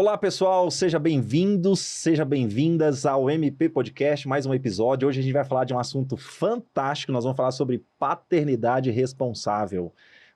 Olá pessoal, seja bem-vindos, seja bem-vindas ao MP Podcast, mais um episódio. Hoje a gente vai falar de um assunto fantástico, nós vamos falar sobre paternidade responsável.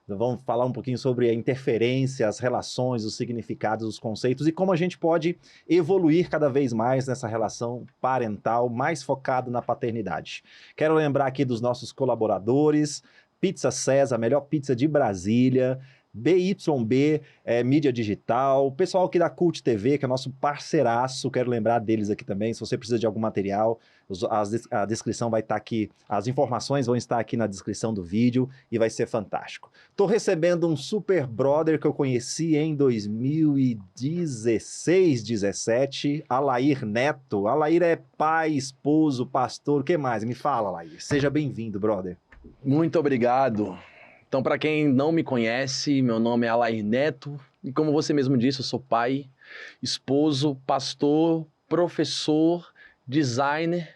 Nós vamos falar um pouquinho sobre a interferência, as relações, os significados, os conceitos e como a gente pode evoluir cada vez mais nessa relação parental, mais focado na paternidade. Quero lembrar aqui dos nossos colaboradores, Pizza César, a melhor pizza de Brasília, BYB, mídia digital, o pessoal aqui da Cult TV, que é nosso parceiraço, quero lembrar deles aqui também. Se você precisa de algum material, a descrição vai estar aqui, as informações vão estar aqui na descrição do vídeo e vai ser fantástico. Estou recebendo um super brother que eu conheci em 2016, 17, Alair Neto. Alair é pai, esposo, pastor, o que mais? Me fala, Alair. Seja bem-vindo, brother. Muito obrigado. Então, para quem não me conhece, meu nome é Alair Neto e como você mesmo disse, eu sou pai, esposo, pastor, professor, designer.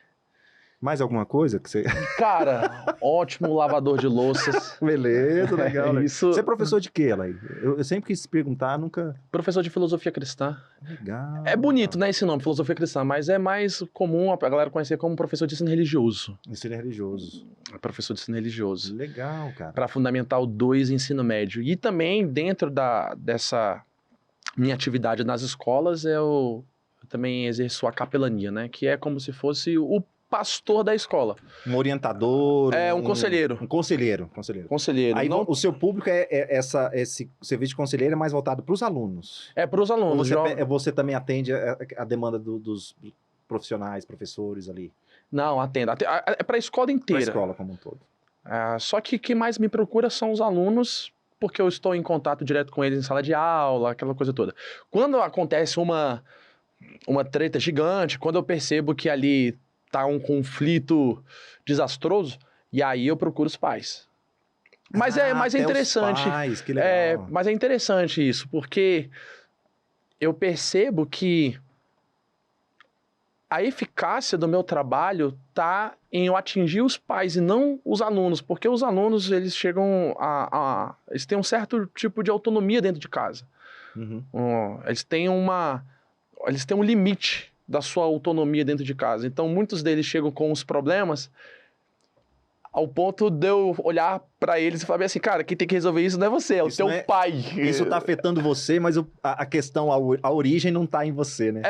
Mais alguma coisa que você... Cara, ótimo lavador de louças. Beleza, legal. Né? Isso... Você é professor de quê, Alair? Eu sempre quis perguntar, nunca... Professor de filosofia cristã. Legal. É bonito, né, esse nome, filosofia cristã, mas é mais comum a galera conhecer como professor de ensino religioso. Ensino religioso. Professor de ensino religioso. Legal, cara. Para Fundamental 2 ensino médio. E também dentro dessa minha atividade nas escolas, eu também exerço a capelania, né? Que é como se fosse o pastor da escola. Um orientador. É, um conselheiro. Um conselheiro. Conselheiro. Aí não... o seu público esse serviço de conselheiro é mais voltado para os alunos. É para os alunos. Você também atende a demanda dos profissionais, professores ali? Não, atendo. É para a escola inteira. Para a escola como um todo. Só que o que mais me procura são os alunos, porque eu estou em contato direto com eles em sala de aula, aquela coisa toda. Quando acontece uma treta gigante, quando eu percebo que ali tá um conflito desastroso, e aí eu procuro os pais. Mas é interessante. Os pais, que legal. Mas é interessante isso, porque eu percebo que a eficácia do meu trabalho tá em eu atingir os pais e não os alunos, porque os alunos, eles chegam eles têm um certo tipo de autonomia dentro de casa. Uhum. Eles têm um limite da sua autonomia dentro de casa. Então, muitos deles chegam com os problemas ao ponto de eu olhar para eles e falar assim, cara, quem tem que resolver isso não é você, é o teu pai. Isso tá afetando você, mas a questão, a origem não tá em você, né?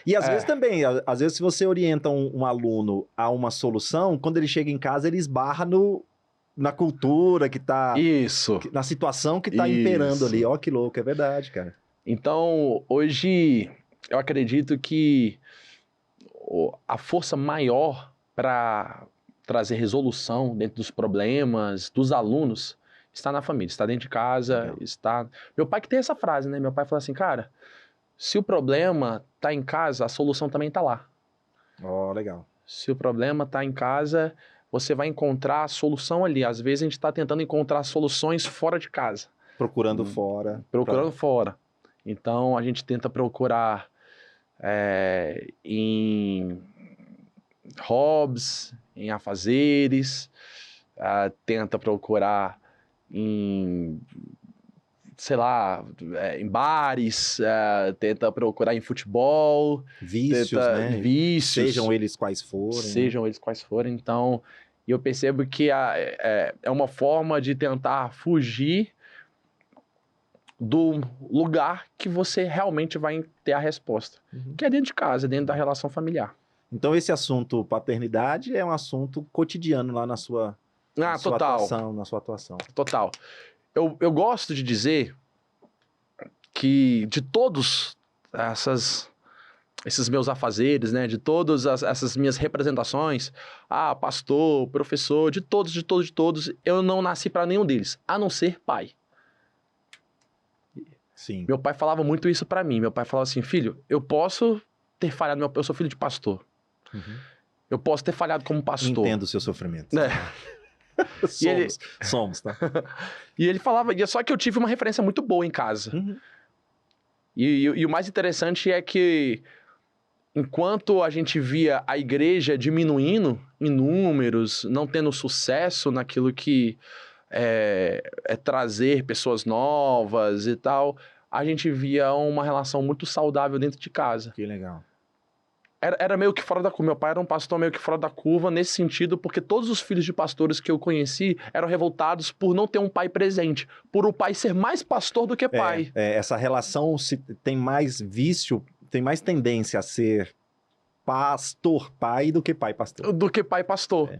E às vezes também, às vezes se você orienta um aluno a uma solução, quando ele chega em casa, ele esbarra na cultura que tá... Isso. Na situação que tá imperando ali. Ó, que louco, é verdade, cara. Então, hoje... eu acredito que a força maior para trazer resolução dentro dos problemas dos alunos está na família, está dentro de casa, está... Meu pai que tem essa frase, né? Meu pai fala assim, cara, se o problema está em casa, a solução também está lá. Legal. Se o problema está em casa, você vai encontrar a solução ali. Às vezes a gente está tentando encontrar soluções fora de casa. Procurando fora. Fora. Então a gente tenta procurar em hobbies, em afazeres, tenta procurar em, sei lá, em bares, tenta procurar em futebol. Vícios, né? Vícios. Sejam eles quais forem. Então, eu percebo que é uma forma de tentar fugir do lugar que você realmente vai ter a resposta, que é dentro de casa, dentro da relação familiar. Então esse assunto paternidade é um assunto cotidiano lá na sua atuação. Total. Eu gosto de dizer que de todos esses meus afazeres, né, de todas essas minhas representações, pastor, professor, de todos, eu não nasci para nenhum deles, a não ser pai. Sim. Meu pai falava muito isso pra mim. Meu pai falava assim, filho, eu posso ter falhado, eu sou filho de pastor. Uhum. Eu posso ter falhado como pastor. Entendo o seu sofrimento. Somos, tá? E ele falava, só que eu tive uma referência muito boa em casa. Uhum. E o mais interessante é que enquanto a gente via a igreja diminuindo em números, não tendo sucesso naquilo que é trazer pessoas novas e tal, a gente via uma relação muito saudável dentro de casa. Que legal. Era meio que fora da curva. Meu pai era um pastor meio que fora da curva nesse sentido, porque todos os filhos de pastores que eu conheci eram revoltados por não ter um pai presente, por o pai ser mais pastor do que pai. Essa relação tem mais vício, tem mais tendência a ser pastor-pai do que pai-pastor. Do que pai pastor.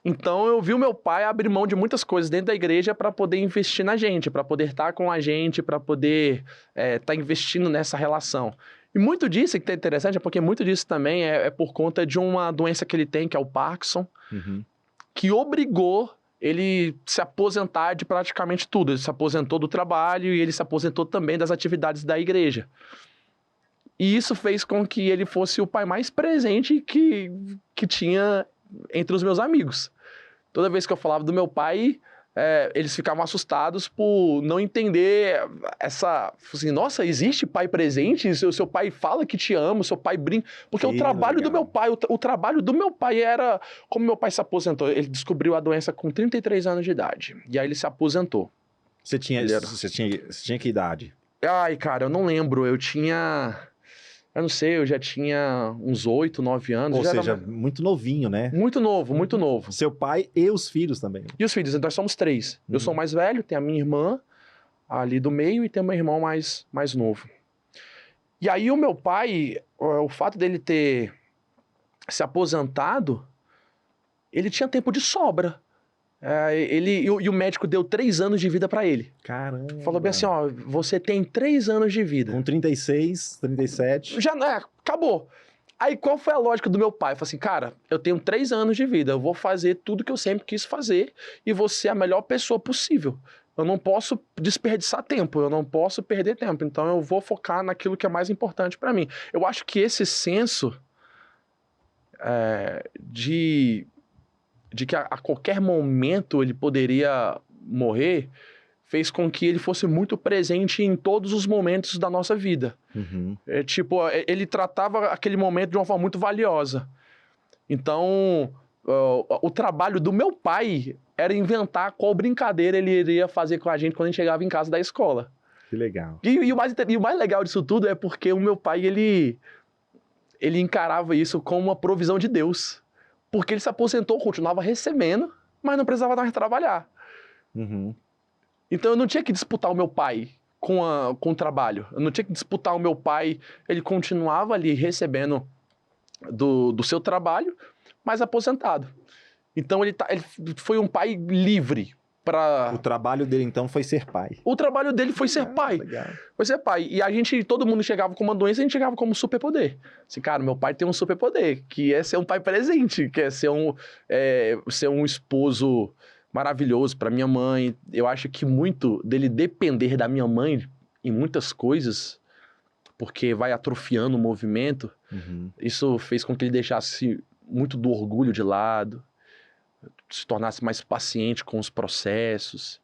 Então eu vi o meu pai abrir mão de muitas coisas dentro da igreja para poder investir na gente, para poder estar com a gente, para poder estar investindo nessa relação. E muito disso, que é interessante, é porque muito disso também é por conta de uma doença que ele tem, que é o Parkinson, que obrigou ele se aposentar de praticamente tudo. Ele se aposentou do trabalho e ele se aposentou também das atividades da igreja. E isso fez com que ele fosse o pai mais presente que tinha entre os meus amigos. Toda vez que eu falava do meu pai, eles ficavam assustados por não entender assim, nossa, existe pai presente? Seu pai fala que te ama, seu pai brinca. Porque o trabalho do meu pai, o trabalho do meu pai era, como meu pai se aposentou, ele descobriu a doença com 33 anos de idade. E aí ele se aposentou. Você tinha que idade? Ai, cara, eu não lembro. Eu não sei, eu já tinha uns 8, 9 anos. Ou seja, muito novinho, né? Muito novo, muito novo. Seu pai e os filhos também. E os filhos, nós somos 3. Eu sou o mais velho, tem a minha irmã ali do meio e tem o meu irmão mais novo. E aí o meu pai, o fato dele ter se aposentado, ele tinha tempo de sobra. E o médico deu 3 anos de vida pra ele. Caramba. Falou bem assim, ó, você tem 3 anos de vida. Com 36, 37... Já, acabou. Aí qual foi a lógica do meu pai? Eu falei assim, cara, eu tenho 3 anos de vida, eu vou fazer tudo que eu sempre quis fazer e vou ser a melhor pessoa possível. Eu não posso desperdiçar tempo, eu não posso perder tempo, então eu vou focar naquilo que é mais importante pra mim. Eu acho que esse senso de que a qualquer momento ele poderia morrer, fez com que ele fosse muito presente em todos os momentos da nossa vida. Ele tratava aquele momento de uma forma muito valiosa. Então, o trabalho do meu pai era inventar qual brincadeira ele iria fazer com a gente quando a gente chegava em casa da escola. Que legal. E o mais legal disso tudo é porque o meu pai, ele encarava isso como uma provisão de Deus. Porque ele se aposentou, continuava recebendo, mas não precisava mais trabalhar. Então eu não tinha que disputar o meu pai com o trabalho. Eu não tinha que disputar o meu pai. Ele continuava ali recebendo do seu trabalho, mas aposentado. Então ele foi um pai livre. O trabalho dele, então, foi ser pai. O trabalho dele foi ser pai. Legal. Foi ser pai. E todo mundo chegava com uma doença, a gente chegava como superpoder. Assim, cara, meu pai tem um superpoder, que é ser um pai presente, que é ser um esposo maravilhoso para minha mãe. Eu acho que muito dele depender da minha mãe em muitas coisas, porque vai atrofiando o movimento, isso fez com que ele deixasse muito do orgulho de lado, se tornasse mais paciente com os processos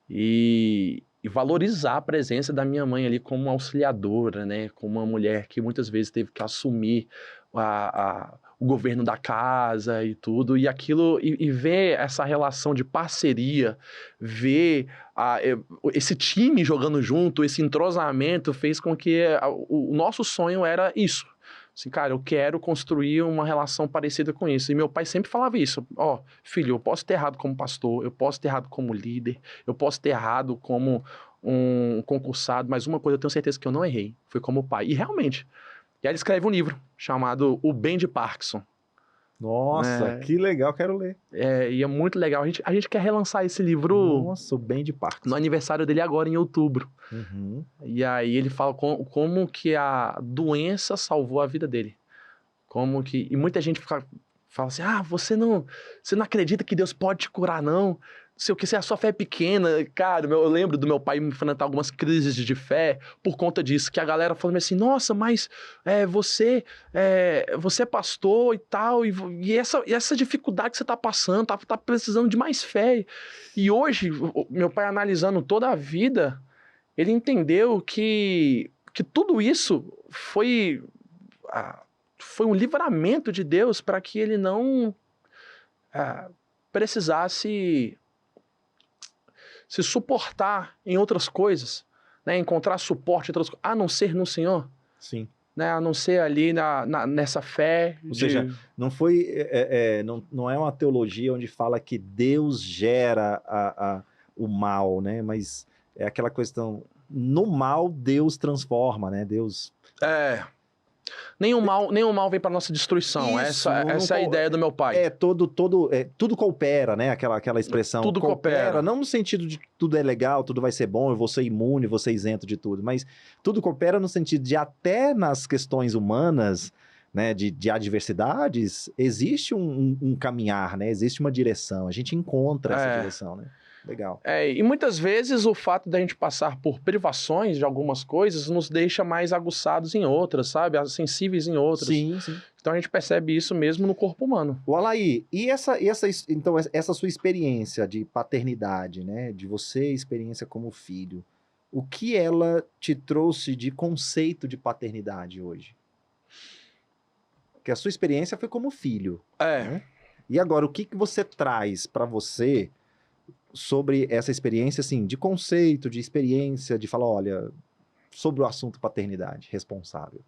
e valorizar a presença da minha mãe ali como auxiliadora, né? Como uma mulher que muitas vezes teve que assumir o governo da casa e tudo, e aquilo, e ver essa relação de parceria, ver esse time jogando junto, esse entrosamento fez com que o nosso sonho era isso. Assim, cara, eu quero construir uma relação parecida com isso. E meu pai sempre falava isso. Ó, filho, eu posso ter errado como pastor, eu posso ter errado como líder, eu posso ter errado como um concursado, mas uma coisa eu tenho certeza que eu não errei. Foi como pai. E realmente. E aí ele escreve um livro chamado O Bem de Parkinson. Nossa, que legal, quero ler. E é muito legal. A gente quer relançar esse livro. Nossa, O Bem de Parkinson. No aniversário dele agora, em outubro. E aí ele fala como que a doença salvou a vida dele. E muita gente fala assim, você não acredita que Deus pode te curar, não? Não sei o que, se a sua fé é pequena. Cara, eu lembro do meu pai me enfrentar algumas crises de fé por conta disso, que a galera falando assim, nossa, mas você é pastor e tal, e essa dificuldade que você tá passando, tá precisando de mais fé. E hoje, meu pai analisando toda a vida, ele entendeu que tudo isso foi um livramento de Deus para que ele não precisasse se suportar em outras coisas, né, encontrar suporte em outras coisas, a não ser no Senhor, Sim. né, a não ser ali nessa fé. Ou seja, não foi, não é uma teologia onde fala que Deus gera o mal, né? Mas é aquela questão, no mal Deus transforma, né? Deus... Nenhum mal vem para nossa destruição. Isso, Essa é a ideia do meu pai. Tudo coopera, né? Aquela expressão. Tudo coopera. Não no sentido de que tudo é legal, tudo vai ser bom, eu vou ser imune, vou ser isento de tudo, mas tudo coopera no sentido de até nas questões humanas, né? De adversidades, existe um caminhar, né? Existe uma direção, a gente encontra essa direção, né? Legal. E muitas vezes o fato da gente passar por privações de algumas coisas nos deixa mais aguçados em outras, sabe? Sensíveis em outras. Sim, sim. Então a gente percebe isso mesmo no corpo humano. O Alair, então, essa sua experiência de paternidade, né? De você, experiência como filho, o que ela te trouxe de conceito de paternidade hoje? Porque a sua experiência foi como filho. Né? E agora, o que você traz para você sobre essa experiência, assim, de conceito, de experiência, de falar, olha, sobre o assunto paternidade responsável?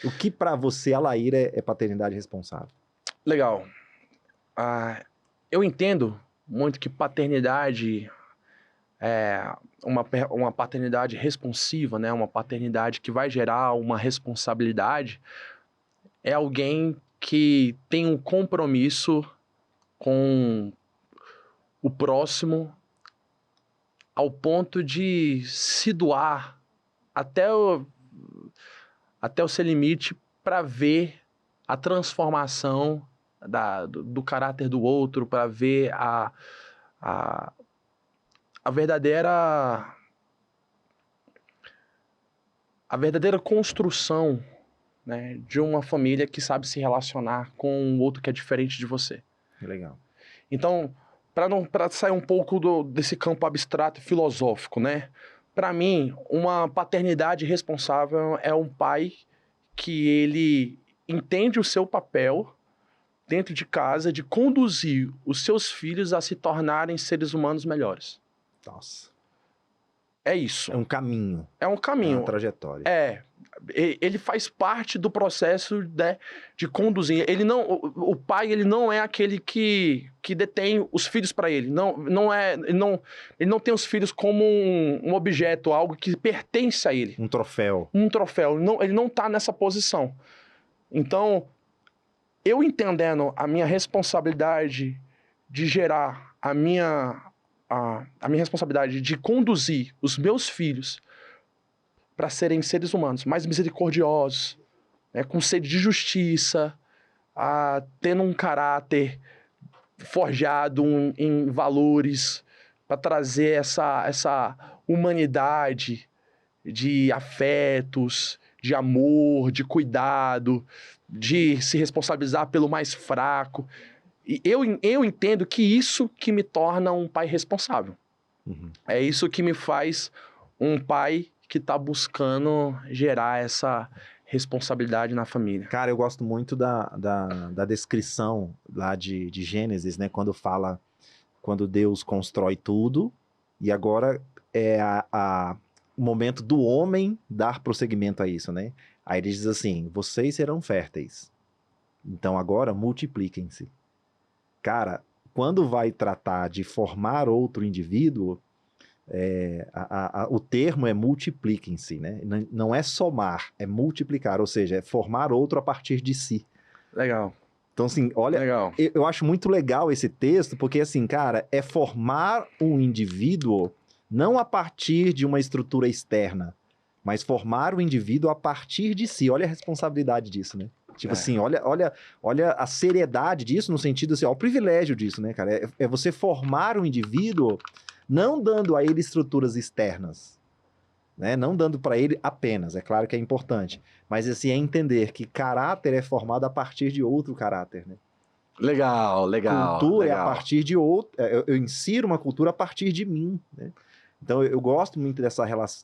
O que para você, Alair, é paternidade responsável? Legal. Eu entendo muito que paternidade é uma paternidade responsiva, né? Uma paternidade que vai gerar uma responsabilidade. É alguém que tem um compromisso com o próximo ao ponto de se doar até o seu limite para ver a transformação do caráter do outro, para ver a verdadeira construção, né, de uma família que sabe se relacionar com um outro que é diferente de você. Legal. Então, para sair um pouco desse campo abstrato e filosófico, né? Para mim, uma paternidade responsável é um pai que ele entende o seu papel dentro de casa de conduzir os seus filhos a se tornarem seres humanos melhores. Nossa. É isso. É um caminho. É um caminho. É uma trajetória. Ele faz parte do processo, né, de conduzir. O pai, ele não é aquele que detém os filhos para ele. Ele não tem os filhos como um objeto, algo que pertence a ele. Um troféu. Um troféu. Ele não está nessa posição. Então, eu entendendo a minha responsabilidade de gerar a minha responsabilidade de conduzir os meus filhos para serem seres humanos mais misericordiosos, né, com sede de justiça, tendo um caráter forjado em valores, para trazer essa humanidade de afetos, de amor, de cuidado, de se responsabilizar pelo mais fraco. E eu entendo que isso que me torna um pai responsável. Uhum. É isso que me faz um pai que está buscando gerar essa responsabilidade na família. Cara, eu gosto muito da descrição lá de Gênesis, né? Quando Deus constrói tudo e agora é o momento do homem dar prosseguimento a isso, né? Aí ele diz assim, vocês serão férteis, então agora multipliquem-se. Cara, quando vai tratar de formar outro indivíduo, o termo é multipliquem-se, né? Não é somar, é multiplicar, ou seja, é formar outro a partir de si. Legal. Então, assim, olha, legal. Eu acho muito legal esse texto, porque, assim, cara, é formar um indivíduo não a partir de uma estrutura externa, mas formar o indivíduo a partir de si. Olha a responsabilidade disso, né? Tipo assim, olha a seriedade disso, no sentido assim, ó, o privilégio disso, né, cara? É você formar um indivíduo não dando a ele estruturas externas, né? Não dando para ele apenas, é claro que é importante, mas assim, é entender que caráter é formado a partir de outro caráter, né? Legal. Cultura é a partir de outro, eu insiro uma cultura a partir de mim, né? Então eu gosto muito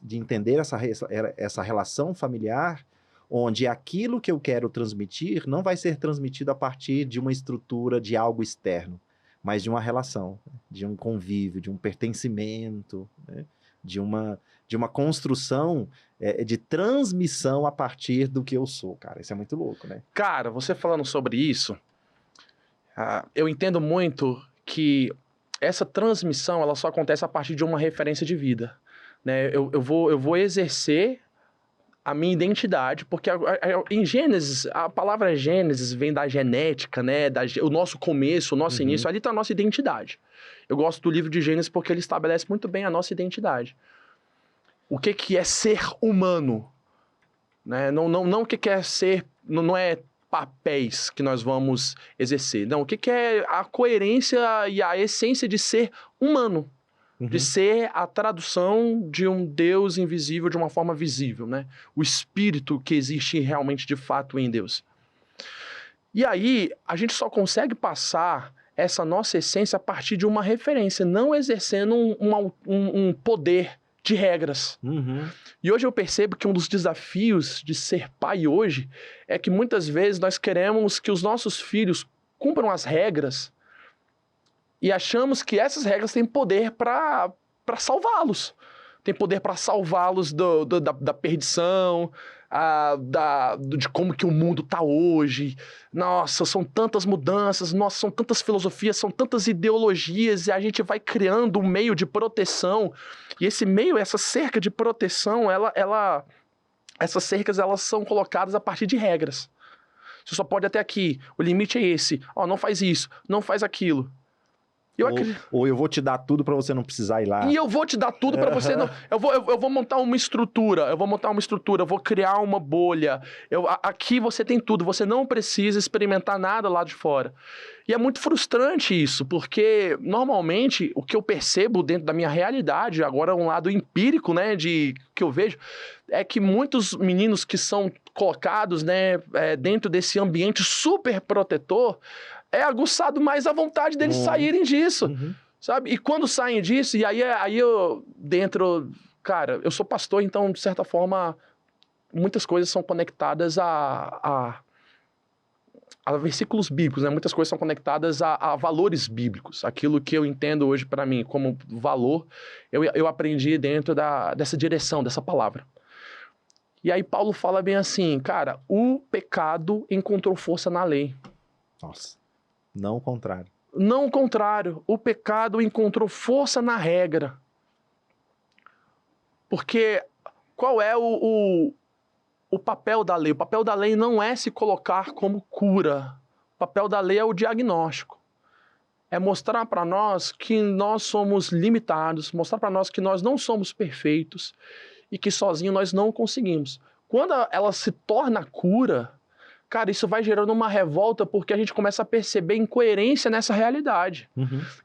de entender essa relação familiar, onde aquilo que eu quero transmitir não vai ser transmitido a partir de uma estrutura de algo externo, mas de uma relação, de um convívio, de um pertencimento, né? de uma construção, de transmissão a partir do que eu sou, cara. Isso é muito louco, né? Cara, você falando sobre isso, eu entendo muito que essa transmissão ela só acontece a partir de uma referência de vida, né? Eu vou exercer a minha identidade, porque em Gênesis, a palavra Gênesis vem da genética, né? O nosso começo, o nosso início, ali está a nossa identidade. Eu gosto do livro de Gênesis porque ele estabelece muito bem a nossa identidade. O que é ser humano? Né? Não o que é ser, não é papéis que nós vamos exercer. Não, o que é a coerência e a essência de ser humano. De ser a tradução de um Deus invisível de uma forma visível, né? O espírito que existe realmente de fato em Deus. E aí, a gente só consegue passar essa nossa essência a partir de uma referência, não exercendo um poder de regras. E hoje eu percebo que um dos desafios de ser pai hoje é que muitas vezes nós queremos que os nossos filhos cumpram as regras e achamos que essas regras têm poder para salvá-los. Tem poder para salvá-los da perdição, de como que o mundo está hoje. Nossa, são tantas mudanças, nossa, são tantas filosofias, são tantas ideologias, e a gente vai criando um meio de proteção. E esse meio, essa cerca de proteção, essas cercas elas são colocadas a partir de regras. Você só pode até aqui, o limite é esse. Não faz isso, não faz aquilo. Ou eu vou te dar tudo para você não precisar ir lá. E eu vou te dar tudo para você não... Eu vou montar uma estrutura, eu vou criar uma bolha. Aqui você tem tudo, você não precisa experimentar nada lá de fora. E é muito frustrante isso, porque normalmente o que eu percebo dentro da minha realidade, agora um lado empírico, né, que eu vejo, é que muitos meninos que são colocados, né, dentro desse ambiente super protetor, é aguçado mais a vontade deles saírem disso, sabe? E quando saem disso, e aí eu, dentro... Cara, eu sou pastor, então, de certa forma, muitas coisas são conectadas a versículos bíblicos, né? Muitas coisas são conectadas a valores bíblicos. Aquilo que eu entendo hoje para mim como valor, eu aprendi dentro dessa direção, dessa palavra. E aí Paulo fala bem assim, cara, o pecado encontrou força na lei. Nossa. Não o contrário. Não o contrário. O pecado encontrou força na regra. Porque qual é o papel da lei? O papel da lei não é se colocar como cura. O papel da lei é o diagnóstico. É mostrar para nós que nós somos limitados, mostrar para nós que nós não somos perfeitos e que sozinho nós não conseguimos. Quando ela se torna cura, cara, isso vai gerando uma revolta porque a gente começa a perceber incoerência nessa realidade.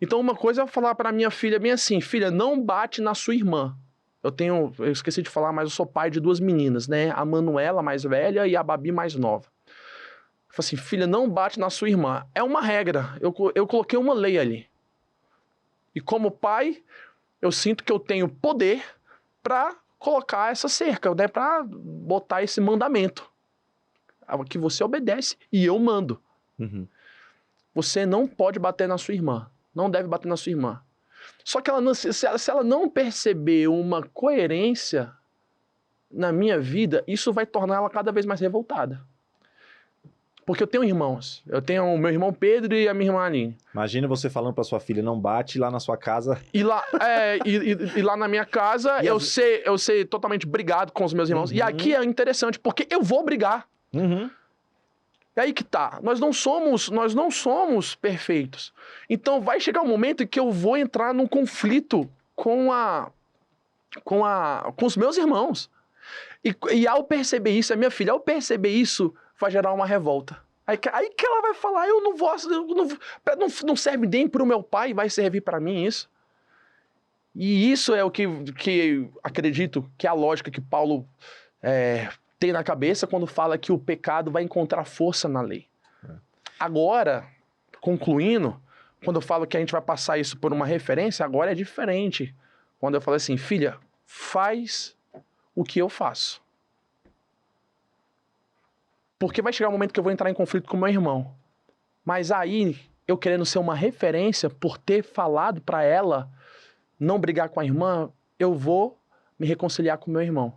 Então uma coisa é eu falar para minha filha bem assim, filha, não bate na sua irmã. Eu esqueci de falar, mas eu sou pai de 2 meninas, né? A Manuela mais velha e a Babi mais nova. Eu falei assim, filha, não bate na sua irmã. É uma regra, eu coloquei uma lei ali. E como pai, eu sinto que eu tenho poder para colocar essa cerca, né? Para botar esse mandamento. Que você obedece e eu mando. Você não pode bater na sua irmã. Não deve bater na sua irmã. Só que se ela não perceber uma coerência na minha vida, isso vai tornar ela cada vez mais revoltada. Porque eu tenho irmãos. Eu tenho o meu irmão Pedro e a minha irmã Aline. Imagina você falando pra sua filha, não bate, lá na sua casa... E lá na minha casa, eu ser totalmente brigado com os meus irmãos. E aqui é interessante, porque eu vou brigar. É aí que tá. Nós não somos perfeitos. Então vai chegar um momento em que eu vou entrar num conflito com os meus irmãos. E ao perceber isso, a minha filha, ao perceber isso, vai gerar uma revolta. Aí que ela vai falar, não serve nem pro meu pai, vai servir para mim isso. E isso é o que acredito que é a lógica que Paulo tem na cabeça quando fala que o pecado vai encontrar força na lei. Agora, concluindo, quando eu falo que a gente vai passar isso por uma referência, agora é diferente. Quando eu falo assim, filha, faz o que eu faço. Porque vai chegar um momento que eu vou entrar em conflito com meu irmão. Mas aí, eu querendo ser uma referência por ter falado para ela não brigar com a irmã, eu vou me reconciliar com meu irmão.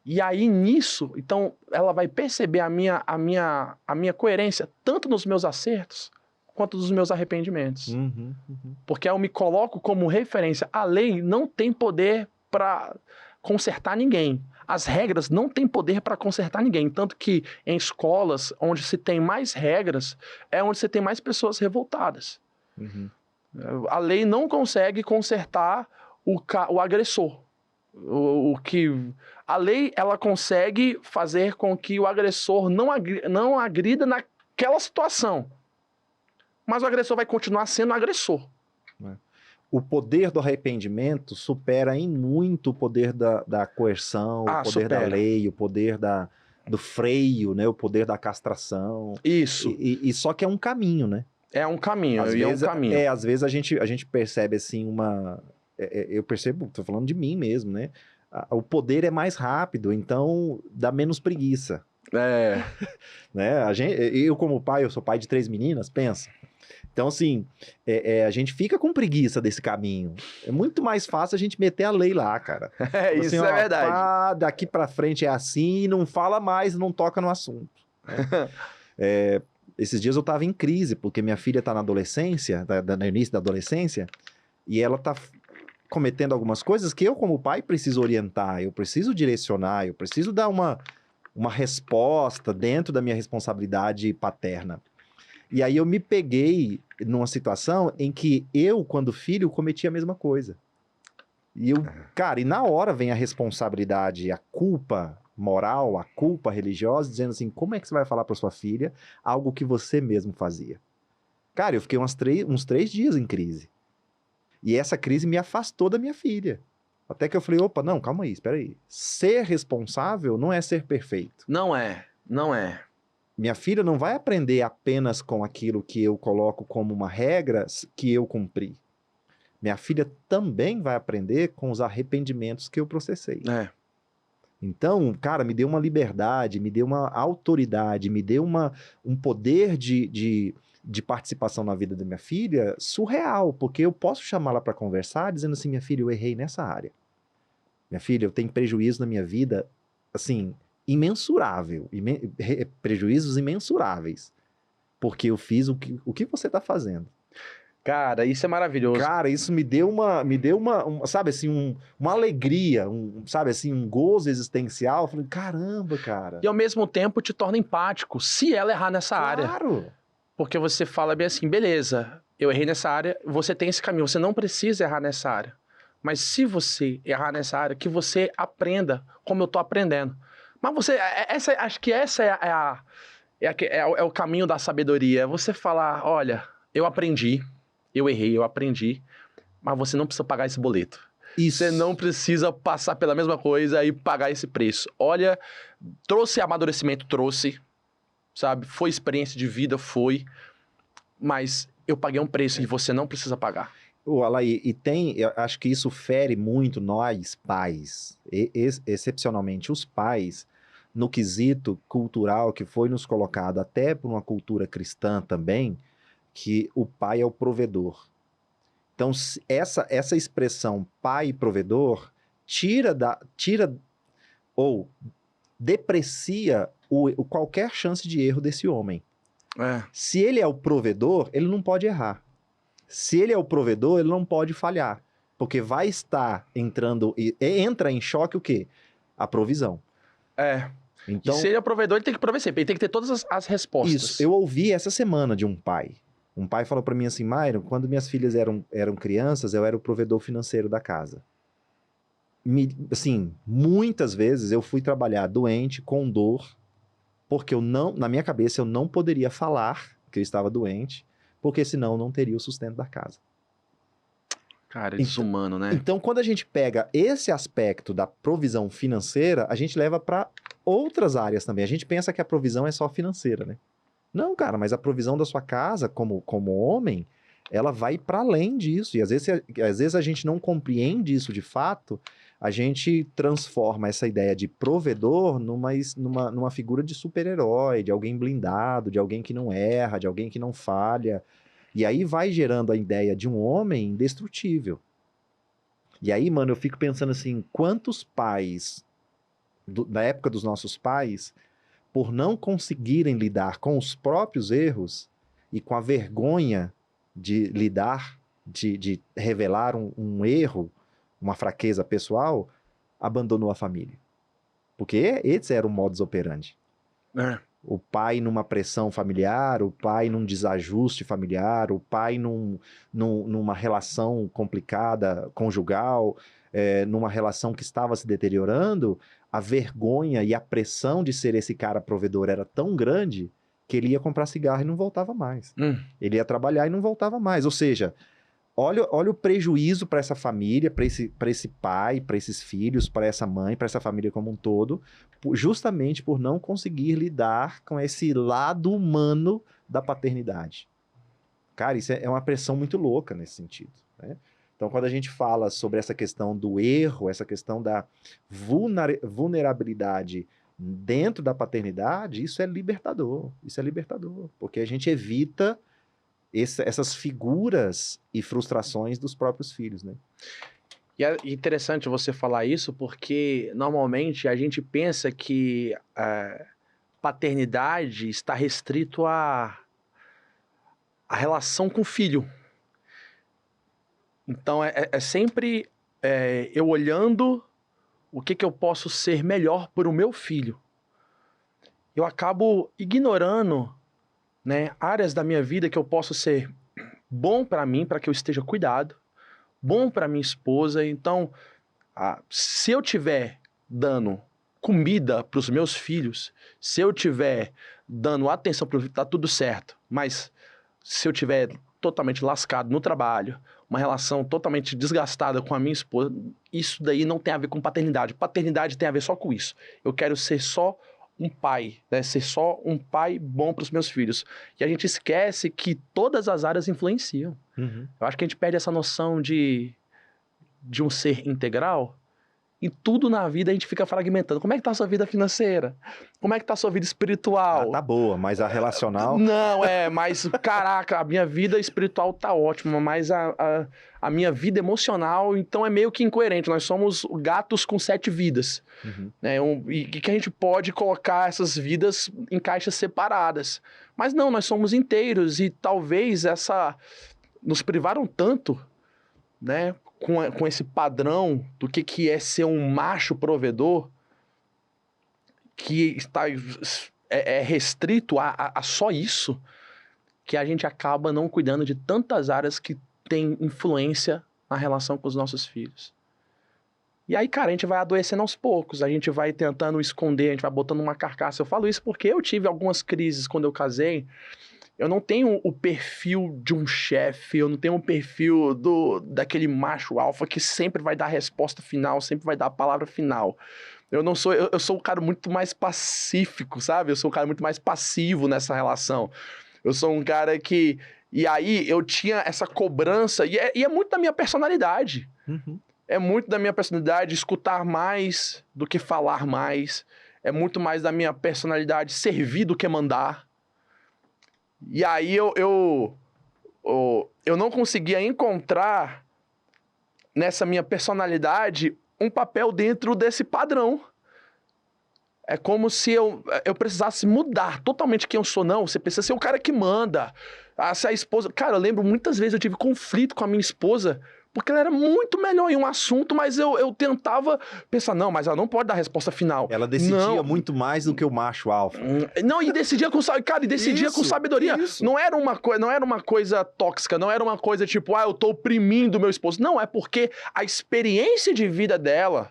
E aí, nisso, então, ela vai perceber a minha coerência, tanto nos meus acertos, quanto nos meus arrependimentos. Porque eu me coloco como referência. A lei não tem poder para consertar ninguém. As regras não têm poder para consertar ninguém. Tanto que em escolas onde se tem mais regras, é onde se tem mais pessoas revoltadas. A lei não consegue consertar o agressor. A lei, ela consegue fazer com que o agressor não agrida naquela situação. Mas o agressor vai continuar sendo agressor. O poder do arrependimento supera em muito o poder da coerção, o poder da lei, o poder do freio, né? O poder da castração. Isso. E só que é um caminho, né? É um caminho, Às vezes a gente percebe assim eu percebo, tô falando de mim mesmo, né? O poder é mais rápido, então dá menos preguiça. Né? Eu como pai, eu sou pai de 3 meninas, pensa. Então, assim, a gente fica com preguiça desse caminho. É muito mais fácil a gente meter a lei lá, cara. Isso assim, é verdade. Pá, daqui pra frente é assim, não fala mais, não toca no assunto. Né? Esses dias eu tava em crise, porque minha filha tá na adolescência, no início da adolescência, e ela tá cometendo algumas coisas que eu, como pai, preciso orientar, eu preciso direcionar, eu preciso dar uma resposta dentro da minha responsabilidade paterna. E aí eu me peguei numa situação em que eu, quando filho, cometi a mesma coisa. E cara, e na hora vem a responsabilidade, a culpa moral, a culpa religiosa, dizendo assim, como é que você vai falar para sua filha algo que você mesmo fazia? Cara, eu fiquei uns 3 dias em crise. E essa crise me afastou da minha filha. Até que eu falei, opa, não, calma aí, espera aí. Ser responsável não é ser perfeito. Não é. Minha filha não vai aprender apenas com aquilo que eu coloco como uma regra que eu cumpri. Minha filha também vai aprender com os arrependimentos que eu processei. Então, cara, me deu uma liberdade, me deu uma autoridade, me deu um poder de participação na vida da minha filha surreal, porque eu posso chamá-la para conversar dizendo assim, minha filha, eu errei nessa área. Minha filha, eu tenho prejuízo na minha vida, assim, imensurável, prejuízos imensuráveis, porque eu fiz o que você está fazendo. Cara, isso é maravilhoso. Cara, isso me deu uma sabe assim, uma alegria, sabe assim, um gozo existencial. Eu falei, caramba, cara. E ao mesmo tempo te torna empático, se ela errar nessa área. Claro. Porque você fala bem assim, beleza, eu errei nessa área, você tem esse caminho, você não precisa errar nessa área. Mas se você errar nessa área, que você aprenda como eu tô aprendendo. Mas acho que essa é o caminho da sabedoria. É você falar, olha, eu aprendi, eu errei, eu aprendi, mas você não precisa pagar esse boleto. Isso. Você não precisa passar pela mesma coisa e pagar esse preço. Olha, trouxe amadurecimento, trouxe, sabe? Foi experiência de vida, foi, mas eu paguei um preço e você não precisa pagar. Alaí, eu acho que isso fere muito nós, pais, excepcionalmente os pais, no quesito cultural que foi nos colocado até por uma cultura cristã também, que o pai é o provedor. Então, essa expressão pai provedor tira ou deprecia qualquer chance de erro desse homem. Se ele é o provedor, ele não pode errar. Se ele é o provedor, ele não pode falhar. Porque vai estar entra em choque o quê? A provisão. Então, e se ele é o provedor, ele tem que prover sempre. Ele tem que ter todas as respostas. Isso. Eu ouvi essa semana de um pai. Um pai falou para mim assim, Myron, quando minhas filhas eram crianças, eu era o provedor financeiro da casa. Assim, muitas vezes eu fui trabalhar doente, com dor, porque na minha cabeça eu não poderia falar que eu estava doente, porque senão não teria o sustento da casa. Cara, é desumano, né? Então, quando a gente pega esse aspecto da provisão financeira, a gente leva para outras áreas também. A gente pensa que a provisão é só financeira, né? Não, cara, mas a provisão da sua casa, como homem, ela vai para além disso. E às vezes a gente não compreende isso de fato, a gente transforma essa ideia de provedor numa figura de super-herói, de alguém blindado, de alguém que não erra, de alguém que não falha. E aí vai gerando a ideia de um homem indestrutível. E aí, mano, eu fico pensando assim, quantos pais, da época dos nossos pais, por não conseguirem lidar com os próprios erros e com a vergonha de lidar, de revelar um erro, uma fraqueza pessoal, abandonou a família. Porque esse era o modus operandi. É. O pai numa pressão familiar, o pai num desajuste familiar, o pai numa relação complicada, conjugal, numa relação que estava se deteriorando, a vergonha e a pressão de ser esse cara provedor era tão grande que ele ia comprar cigarro e não voltava mais. Ele ia trabalhar e não voltava mais. Ou seja, olha o prejuízo para essa família, para esse pai, para esses filhos, para essa mãe, para essa família como um todo, justamente por não conseguir lidar com esse lado humano da paternidade. Cara, isso é uma pressão muito louca nesse sentido, né? Então, quando a gente fala sobre essa questão do erro, essa questão da vulnerabilidade dentro da paternidade, isso é libertador. Isso é libertador, porque a gente evita essas figuras e frustrações dos próprios filhos, né? E é interessante você falar isso, porque normalmente a gente pensa que a paternidade está restrito à relação com o filho. Então é sempre eu olhando o que eu posso ser melhor para o meu filho. Eu acabo ignorando, né, áreas da minha vida que eu posso ser bom para mim, para que eu esteja cuidado, bom para minha esposa. Então, se eu tiver dando comida para os meus filhos, se eu tiver dando atenção para o filho, tá tudo certo. Mas se eu tiver totalmente lascado no trabalho, uma relação totalmente desgastada com a minha esposa, isso daí não tem a ver com paternidade. Paternidade tem a ver só com isso. Eu quero ser só um pai, né? Ser só um pai bom para os meus filhos. E a gente esquece que todas as áreas influenciam. Uhum. Eu acho que a gente perde essa noção de um ser integral. E tudo na vida a gente fica fragmentando. Como é que tá a sua vida financeira? Como é que tá a sua vida espiritual? Tá boa, mas a relacional... Não, mas caraca, a minha vida espiritual tá ótima, mas a minha vida emocional, então é meio que incoerente. Nós somos gatos com 7 vidas. Uhum. Né? E que a gente pode colocar essas vidas em caixas separadas. Mas não, nós somos inteiros e talvez nos privaram tanto, né? Com esse padrão do que é ser um macho provedor, que está restrito a só isso, que a gente acaba não cuidando de tantas áreas que têm influência na relação com os nossos filhos. E aí, cara, a gente vai adoecendo aos poucos, a gente vai tentando esconder, a gente vai botando uma carcaça. Eu falo isso porque eu tive algumas crises quando eu casei. Eu não tenho o perfil de um chefe, eu não tenho o perfil daquele macho alfa que sempre vai dar a resposta final, sempre vai dar a palavra final. Eu sou um cara muito mais pacífico, sabe? Eu sou um cara muito mais passivo nessa relação. Eu sou um cara que... E aí eu tinha essa cobrança, e é muito da minha personalidade. Uhum. É muito da minha personalidade escutar mais do que falar mais. É muito mais da minha personalidade servir do que mandar. E aí eu não conseguia encontrar nessa minha personalidade um papel dentro desse padrão. É como se eu precisasse mudar totalmente quem eu sou. Não, você precisa ser o cara que manda. Se a esposa... Cara, eu lembro muitas vezes eu tive conflito com a minha esposa porque ela era muito melhor em um assunto, mas eu tentava pensar, não, mas ela não pode dar a resposta final. Ela decidia muito mais do que o macho alfa. Não, e decidia com sabedoria. Isso. Não era uma coisa tóxica, não era uma coisa tipo, eu tô oprimindo meu esposo. Não, é porque a experiência de vida dela,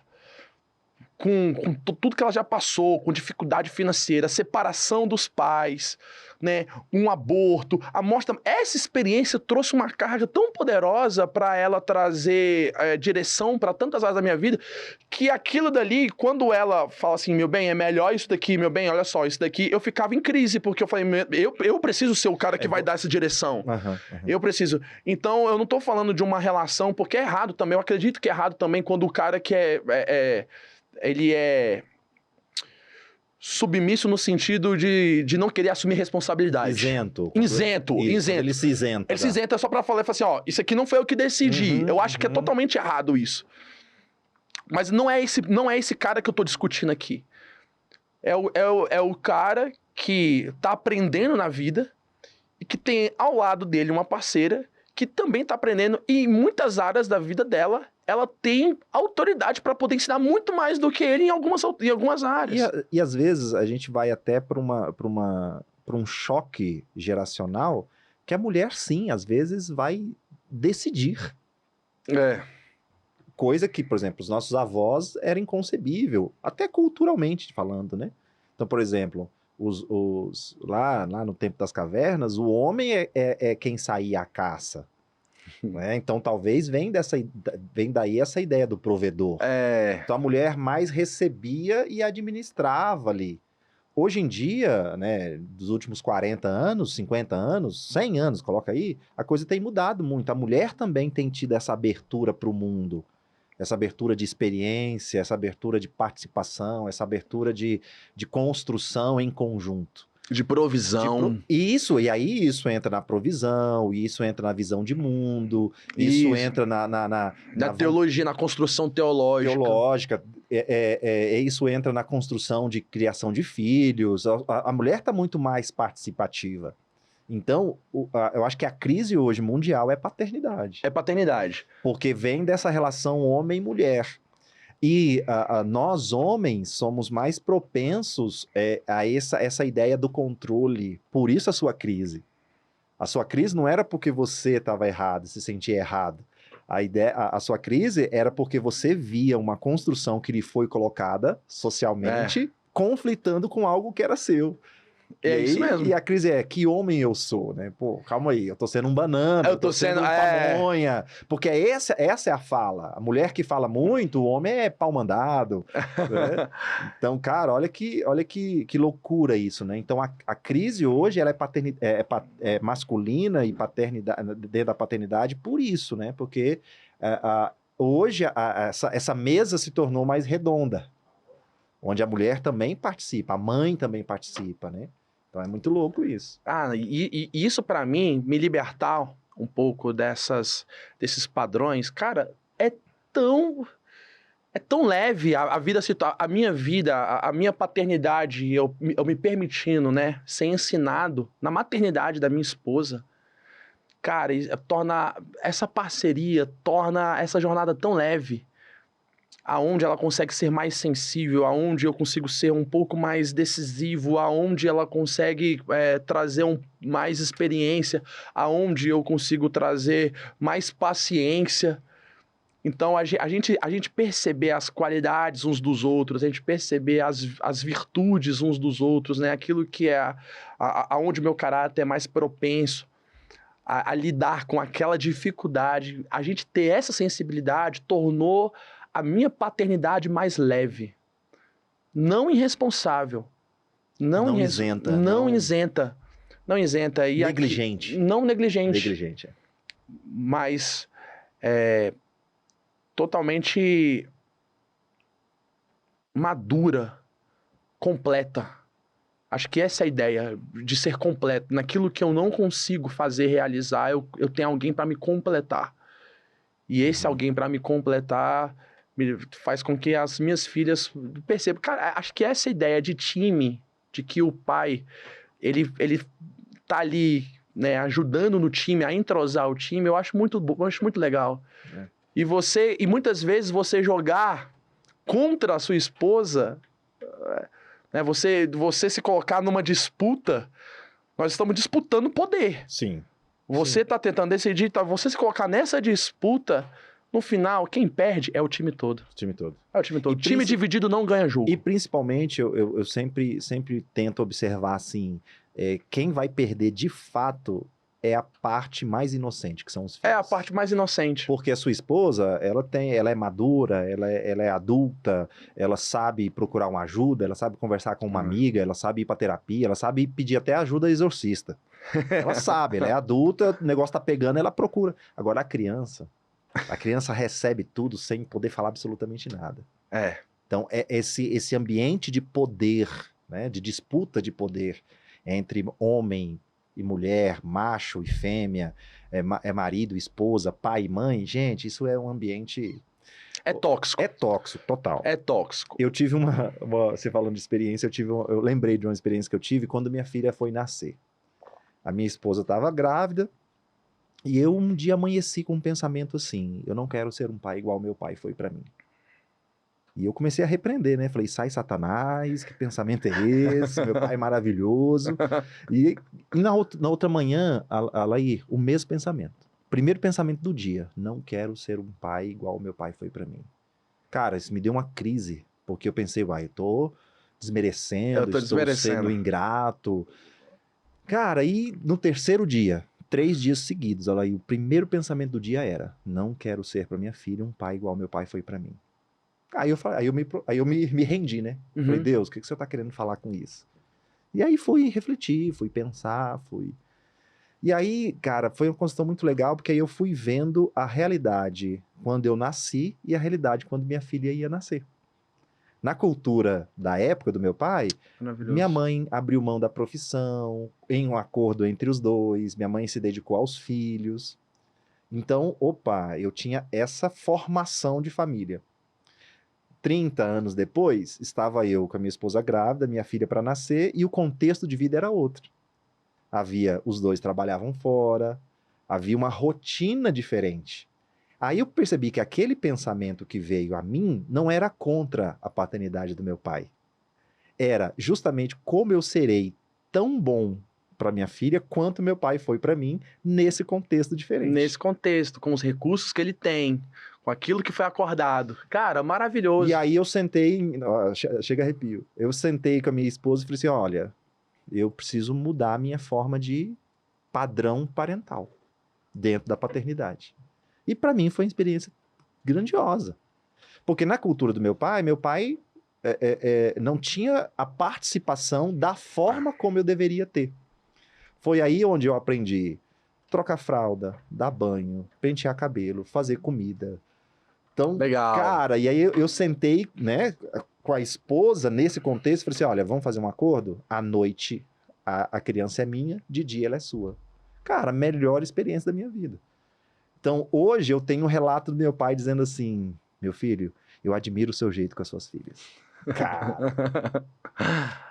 com tudo que ela já passou, com dificuldade financeira, separação dos pais, né, um aborto, a morte... Essa experiência trouxe uma carga tão poderosa para ela trazer direção para tantas áreas da minha vida, que aquilo dali, quando ela fala assim, meu bem, é melhor isso daqui, meu bem, olha só, isso daqui, eu ficava em crise, porque eu falei, eu preciso ser o cara que vai dar essa direção. Uhum. Eu preciso. Então, eu não tô falando de uma relação, porque é errado também, eu acredito que é errado também quando o cara que ele é submisso no sentido de não querer assumir responsabilidade. Isento. Isento. Ele se isenta. Ele se isenta só pra falar assim, ó, isso aqui não foi eu que decidi. Eu acho que é totalmente errado isso. Mas não é esse cara que eu tô discutindo aqui. É o cara que tá aprendendo na vida e que tem ao lado dele uma parceira que também tá aprendendo e em muitas áreas da vida dela, ela tem autoridade para poder ensinar muito mais do que ele em algumas áreas. E às vezes a gente vai até para um choque geracional que a mulher, sim, às vezes vai decidir. Coisa que, por exemplo, os nossos avós era inconcebível, até culturalmente falando, né? Então, por exemplo, lá no tempo das cavernas, o homem é quem saía à caça. Né? Então, talvez vem daí essa ideia do provedor. Então, a mulher mais recebia e administrava ali. Hoje em dia, né, dos últimos 40 anos, 50 anos, 100 anos, coloca aí, a coisa tem mudado muito. A mulher também tem tido essa abertura para o mundo. Essa abertura de experiência, essa abertura de participação, essa abertura de construção em conjunto. De provisão. E aí isso entra na provisão, isso entra na visão de mundo, isso entra na teologia, na construção teológica. Isso entra na construção de criação de filhos. A mulher está muito mais participativa. Então, eu acho que a crise hoje mundial é paternidade. É paternidade. Porque vem dessa relação homem-mulher. E nós, homens, somos mais propensos a essa ideia do controle. Por isso a sua crise. A sua crise não era porque você estava errado, se sentia errado. A sua crise era porque você via uma construção que lhe foi colocada socialmente, conflitando com algo que era seu. Isso mesmo. E a crise é, que homem eu sou, né? Pô, calma aí, eu tô sendo um banana, eu tô sendo pamonha. Porque essa é a fala. A mulher que fala muito, o homem é pau mandado. Né? Então, cara, olha que loucura isso, né? Então, a crise hoje, ela é masculina e paternidade, dentro da paternidade por isso, né? Porque hoje essa mesa se tornou mais redonda. Onde a mulher também participa, a mãe também participa, né? Então é muito louco isso. E isso pra mim, me libertar um pouco desses padrões, cara, é tão leve a minha vida, a minha paternidade, eu me permitindo, né, ser ensinado na maternidade da minha esposa. Cara, torna essa parceria, torna essa jornada tão leve. Aonde ela consegue ser mais sensível, aonde eu consigo ser um pouco mais decisivo, aonde ela consegue trazer mais experiência, aonde eu consigo trazer mais paciência. Então, a gente perceber as qualidades uns dos outros, a gente perceber as virtudes uns dos outros, né? Aquilo que é aonde o meu caráter é mais propenso a lidar com aquela dificuldade. A gente ter essa sensibilidade tornou a minha paternidade mais leve, não irresponsável, não isenta, não isenta, e negligente, não negligente, mas totalmente madura, completa. Acho que essa é a ideia de ser completo. Naquilo que eu não consigo fazer, realizar, eu tenho alguém para me completar. E esse alguém para me completar faz com que as minhas filhas percebam. Cara, acho que essa ideia de time, de que o pai, ele tá ali, né, ajudando no time, a entrosar o time, eu acho muito legal. E muitas vezes você jogar contra a sua esposa, né, você se colocar numa disputa, nós estamos disputando poder. Sim. Você tá tentando decidir, você se colocar nessa disputa. No final, quem perde é o time todo. O time todo. É o time todo. Time dividido não ganha jogo. E principalmente, eu sempre tento observar assim, quem vai perder de fato é a parte mais inocente, que são os filhos. É a parte mais inocente. Porque a sua esposa, ela é madura, ela é adulta, ela sabe procurar uma ajuda, ela sabe conversar com uma amiga, ela sabe ir pra terapia, ela sabe pedir até ajuda exorcista. Ela sabe, ela é adulta, o negócio tá pegando, ela procura. Agora a criança recebe tudo sem poder falar absolutamente nada. É. Então, esse ambiente de poder né, de disputa de poder entre homem e mulher, macho e fêmea, é marido, esposa, pai e mãe. Gente, isso é um ambiente... É tóxico. É tóxico, total. É tóxico. Eu tive você falando de experiência, eu lembrei de uma experiência que eu tive quando minha filha foi nascer. A minha esposa estava grávida e eu um dia amanheci com um pensamento assim: eu não quero ser um pai igual meu pai foi para mim. E eu comecei a repreender, né? Falei: sai Satanás, que pensamento é esse? Meu pai é maravilhoso. E na outra manhã, Alair, o mesmo pensamento. Primeiro pensamento do dia: não quero ser um pai igual meu pai foi para mim. Cara, isso me deu uma crise, porque eu pensei: eu tô desmerecendo, estou sendo ingrato. Cara, e no terceiro dia, 3 dias seguidos, olha aí, o primeiro pensamento do dia era: não quero ser para minha filha um pai igual meu pai foi para mim. Aí eu me rendi, né? Falei: Deus, o que você tá querendo falar com isso? E aí fui refletir, fui pensar, E aí, cara, foi uma construção muito legal, porque aí eu fui vendo a realidade quando eu nasci e a realidade quando minha filha ia nascer. Na cultura da época do meu pai, minha mãe abriu mão da profissão, em um acordo entre os dois, minha mãe se dedicou aos filhos. Então, eu tinha essa formação de família. 30 anos depois, estava eu com a minha esposa grávida, minha filha para nascer, e o contexto de vida era outro. Os dois trabalhavam fora, havia uma rotina diferente. Aí eu percebi que aquele pensamento que veio a mim não era contra a paternidade do meu pai. Era justamente como eu serei tão bom para minha filha quanto meu pai foi para mim nesse contexto diferente. Nesse contexto, com os recursos que ele tem, com aquilo que foi acordado. Cara, maravilhoso. E aí eu sentei, chega arrepio. Eu sentei com a minha esposa e falei assim: olha, eu preciso mudar a minha forma de padrão parental dentro da paternidade. E para mim foi uma experiência grandiosa. Porque na cultura do meu pai não tinha a participação da forma como eu deveria ter. Foi aí onde eu aprendi trocar fralda, dar banho, pentear cabelo, fazer comida. Então, legal. Cara, e aí eu sentei, né, com a esposa nesse contexto, falei assim: olha, vamos fazer um acordo? À noite a criança é minha, de dia ela é sua. Cara, melhor experiência da minha vida. Então, hoje eu tenho um relato do meu pai dizendo assim: meu filho, eu admiro o seu jeito com as suas filhas. Cara.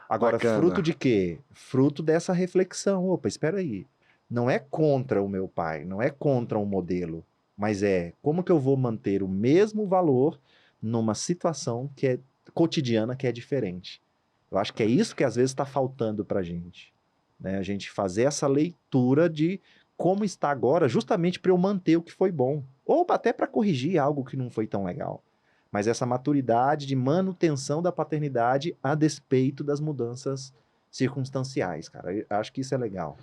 Agora, bacana. Fruto de quê? Fruto dessa reflexão. Opa, espera aí. Não é contra o meu pai, não é contra um modelo, mas é como que eu vou manter o mesmo valor numa situação que é cotidiana, que é diferente. Eu acho que é isso que às vezes está faltando pra gente, né? A gente fazer essa leitura de como está agora, justamente para eu manter o que foi bom, ou até para corrigir algo que não foi tão legal. Mas essa maturidade de manutenção da paternidade a despeito das mudanças circunstanciais, cara. Eu acho que isso é legal.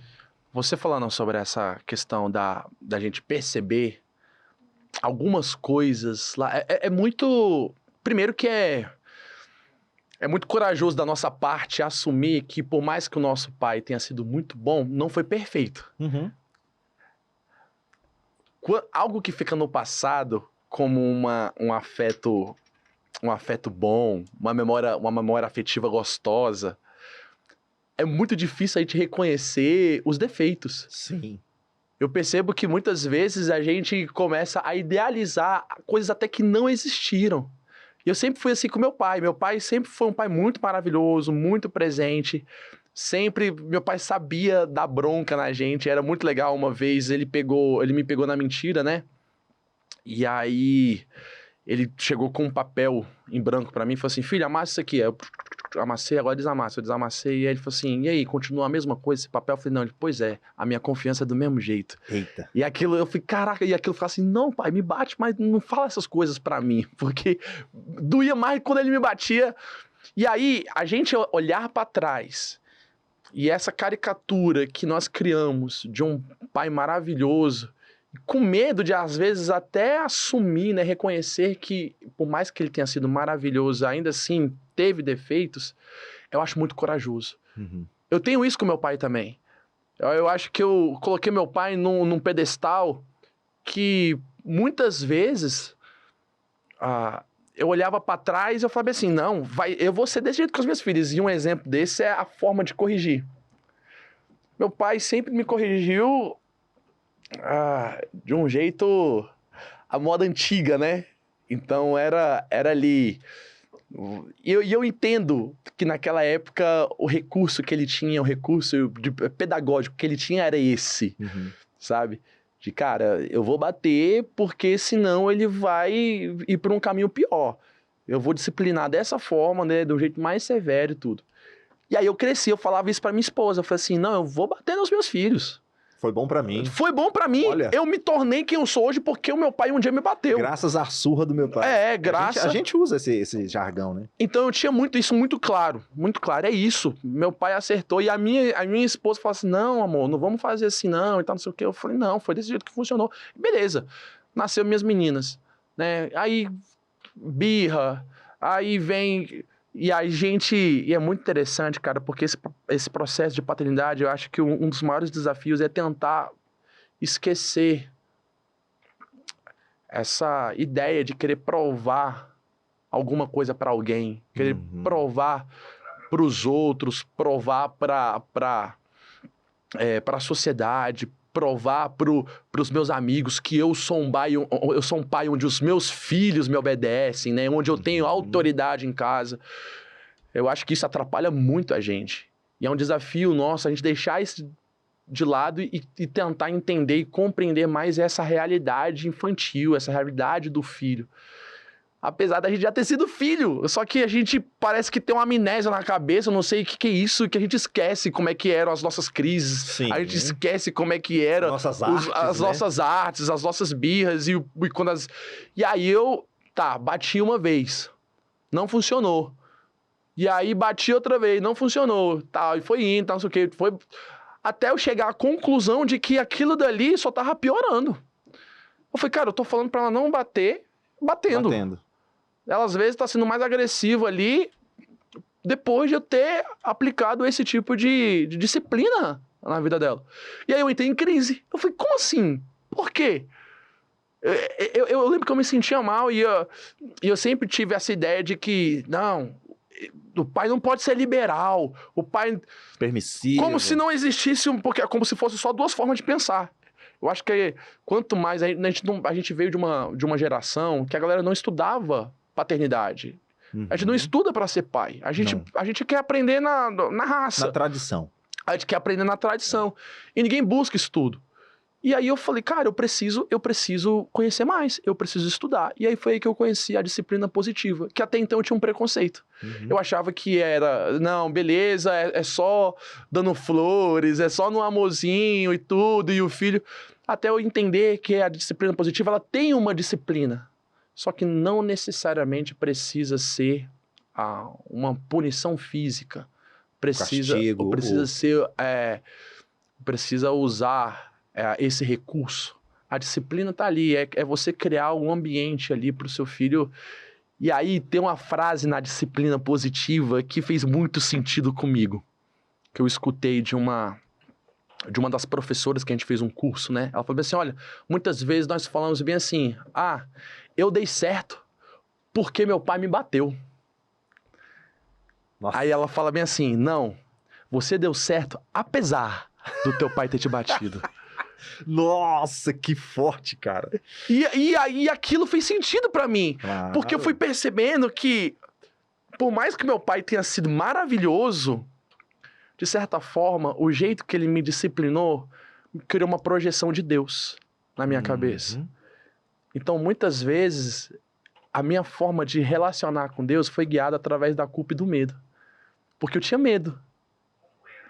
Você falando sobre essa questão da gente perceber algumas coisas lá, é muito... Primeiro que é muito corajoso da nossa parte assumir que por mais que o nosso pai tenha sido muito bom, não foi perfeito. Uhum. Algo que fica no passado como um afeto bom, uma memória afetiva gostosa, é muito difícil a gente reconhecer os defeitos. Sim. Eu percebo que muitas vezes a gente começa a idealizar coisas até que não existiram. E eu sempre fui assim com meu pai. Meu pai sempre foi um pai muito maravilhoso, muito presente. Sempre, meu pai sabia dar bronca na gente. Era muito legal. Uma vez ele me pegou na mentira, né? E aí ele chegou com um papel em branco pra mim e falou assim: filho, amassa isso aqui. Eu amassei, agora desamassa. Eu desamassei. E aí ele falou assim: e aí, continua a mesma coisa esse papel? Eu falei: não. Ele, pois é, a minha confiança é do mesmo jeito. Eita. E aquilo, eu falei: caraca, e aquilo ficava assim: não, pai, me bate, mas não fala essas coisas pra mim. Porque doía mais quando ele me batia. E aí, a gente olhar pra trás e essa caricatura que nós criamos de um pai maravilhoso, com medo de, às vezes, até assumir, né, reconhecer que, por mais que ele tenha sido maravilhoso, ainda assim teve defeitos, eu acho muito corajoso. Uhum. Eu tenho isso com meu pai também. Eu acho que eu coloquei meu pai num pedestal que, muitas vezes, eu olhava pra trás e eu falava assim, não, eu vou ser desse jeito com os meus filhos. E um exemplo desse é a forma de corrigir. Meu pai sempre me corrigiu de um jeito, a moda antiga, né? Então era ali. E eu entendo que naquela época o recurso que ele tinha, o recurso pedagógico que ele tinha era esse, sabe? De, cara, eu vou bater porque senão ele vai ir para um caminho pior. Eu vou disciplinar dessa forma, né? Do jeito mais severo e tudo. E aí eu cresci, eu falava isso para minha esposa. Eu falei assim, não, eu vou bater nos meus filhos. Foi bom pra mim. Foi bom pra mim. Olha. Eu me tornei quem eu sou hoje porque o meu pai um dia me bateu. Graças à surra do meu pai. Graças... A gente usa esse jargão, né? Então eu tinha isso muito claro. Muito claro, é isso. Meu pai acertou. E a minha esposa falou assim, não, amor, não vamos fazer assim não, e tal, não sei o quê. Eu falei, não, foi desse jeito que funcionou. Beleza. Nasceu minhas meninas, né? Aí, birra, aí vem... E a gente... E é muito interessante, cara, porque esse processo de paternidade, eu acho que um dos maiores desafios é tentar esquecer essa ideia de querer provar alguma coisa para alguém, querer provar para os outros, provar para a sociedade, provar para os meus amigos que eu sou um pai onde os meus filhos me obedecem, né? Onde eu tenho autoridade em casa. Eu acho que isso atrapalha muito a gente. E é um desafio nosso a gente deixar isso de lado e tentar entender e compreender mais essa realidade infantil, essa realidade do filho. Apesar da gente já ter sido filho, só que a gente parece que tem uma amnésia na cabeça, eu não sei o que é isso, que a gente esquece como é que eram as nossas crises, Sim. A gente esquece como é que eram as nossas artes, as nossas birras, e quando E aí bati uma vez, não funcionou. E aí bati outra vez, não funcionou, e foi indo, não sei o que, até eu chegar à conclusão de que aquilo dali só tava piorando. Eu falei, cara, eu tô falando pra ela não bater, batendo. Ela, às vezes, tá sendo mais agressiva ali depois de eu ter aplicado esse tipo de disciplina na vida dela. E aí eu entrei em crise. Eu falei, como assim? Por quê? Eu lembro que eu me sentia mal e eu sempre tive essa ideia de que, não, o pai não pode ser liberal, o pai... Permissivo. Como se não existisse, porque é como se fosse só duas formas de pensar. Eu acho que quanto mais a gente veio de uma geração que a galera não estudava paternidade. A gente não estuda para ser pai. A gente quer aprender na raça. Na tradição. A gente quer aprender na tradição. E ninguém busca estudo. E aí eu falei, cara, eu preciso conhecer mais. Eu preciso estudar. E aí foi aí que eu conheci a disciplina positiva. Que até então eu tinha um preconceito. Eu achava que era, não, beleza, é só dando flores, é só no amorzinho e tudo, e o filho... Até eu entender que a disciplina positiva, ela tem uma disciplina. Só que não necessariamente precisa ser uma punição física. Castigo, precisa usar esse recurso. A disciplina está ali, é você criar um ambiente ali para o seu filho. E aí tem uma frase na disciplina positiva que fez muito sentido comigo, que eu escutei de uma das professoras que a gente fez um curso, né? Ela falou assim, olha, muitas vezes nós falamos bem assim, eu dei certo porque meu pai me bateu. Nossa. Aí ela fala bem assim, não, você deu certo apesar do teu pai ter te batido. Nossa, que forte, cara. E aí aquilo fez sentido pra mim, Claro. Porque eu fui percebendo que, por mais que meu pai tenha sido maravilhoso, de certa forma, o jeito que ele me disciplinou criou uma projeção de Deus na minha cabeça. Então, muitas vezes, a minha forma de relacionar com Deus foi guiada através da culpa e do medo. Porque eu tinha medo.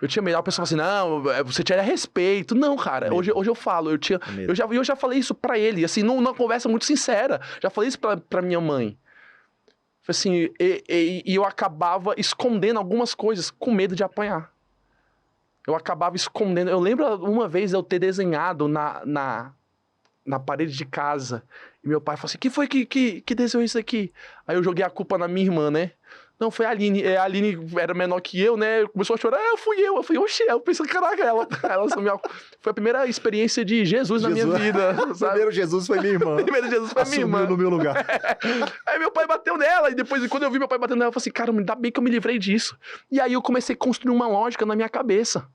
Eu tinha medo. A pessoa fala assim, não, você tinha respeito. Não, cara, hoje eu falo, eu já falei isso pra ele, assim, numa conversa muito sincera. Já falei isso pra minha mãe. Assim, e eu acabava escondendo algumas coisas com medo de apanhar. Eu acabava escondendo. Eu lembro uma vez eu ter desenhado na parede de casa. E meu pai falou assim, quem foi que desenhou isso aqui? Aí eu joguei a culpa na minha irmã, né? Não, foi a Aline. A Aline era menor que eu, né? Começou a chorar. Fui eu. Eu falei, oxe, eu pensei, caraca, ela foi a primeira experiência de Jesus na minha vida. Sabe? Primeiro Jesus foi minha irmã. Primeiro Jesus foi minha irmã. No meu lugar. Aí meu pai bateu nela. E depois, quando eu vi meu pai batendo nela, eu falei assim, cara, ainda bem que eu me livrei disso. E aí eu comecei a construir uma lógica na minha cabeça.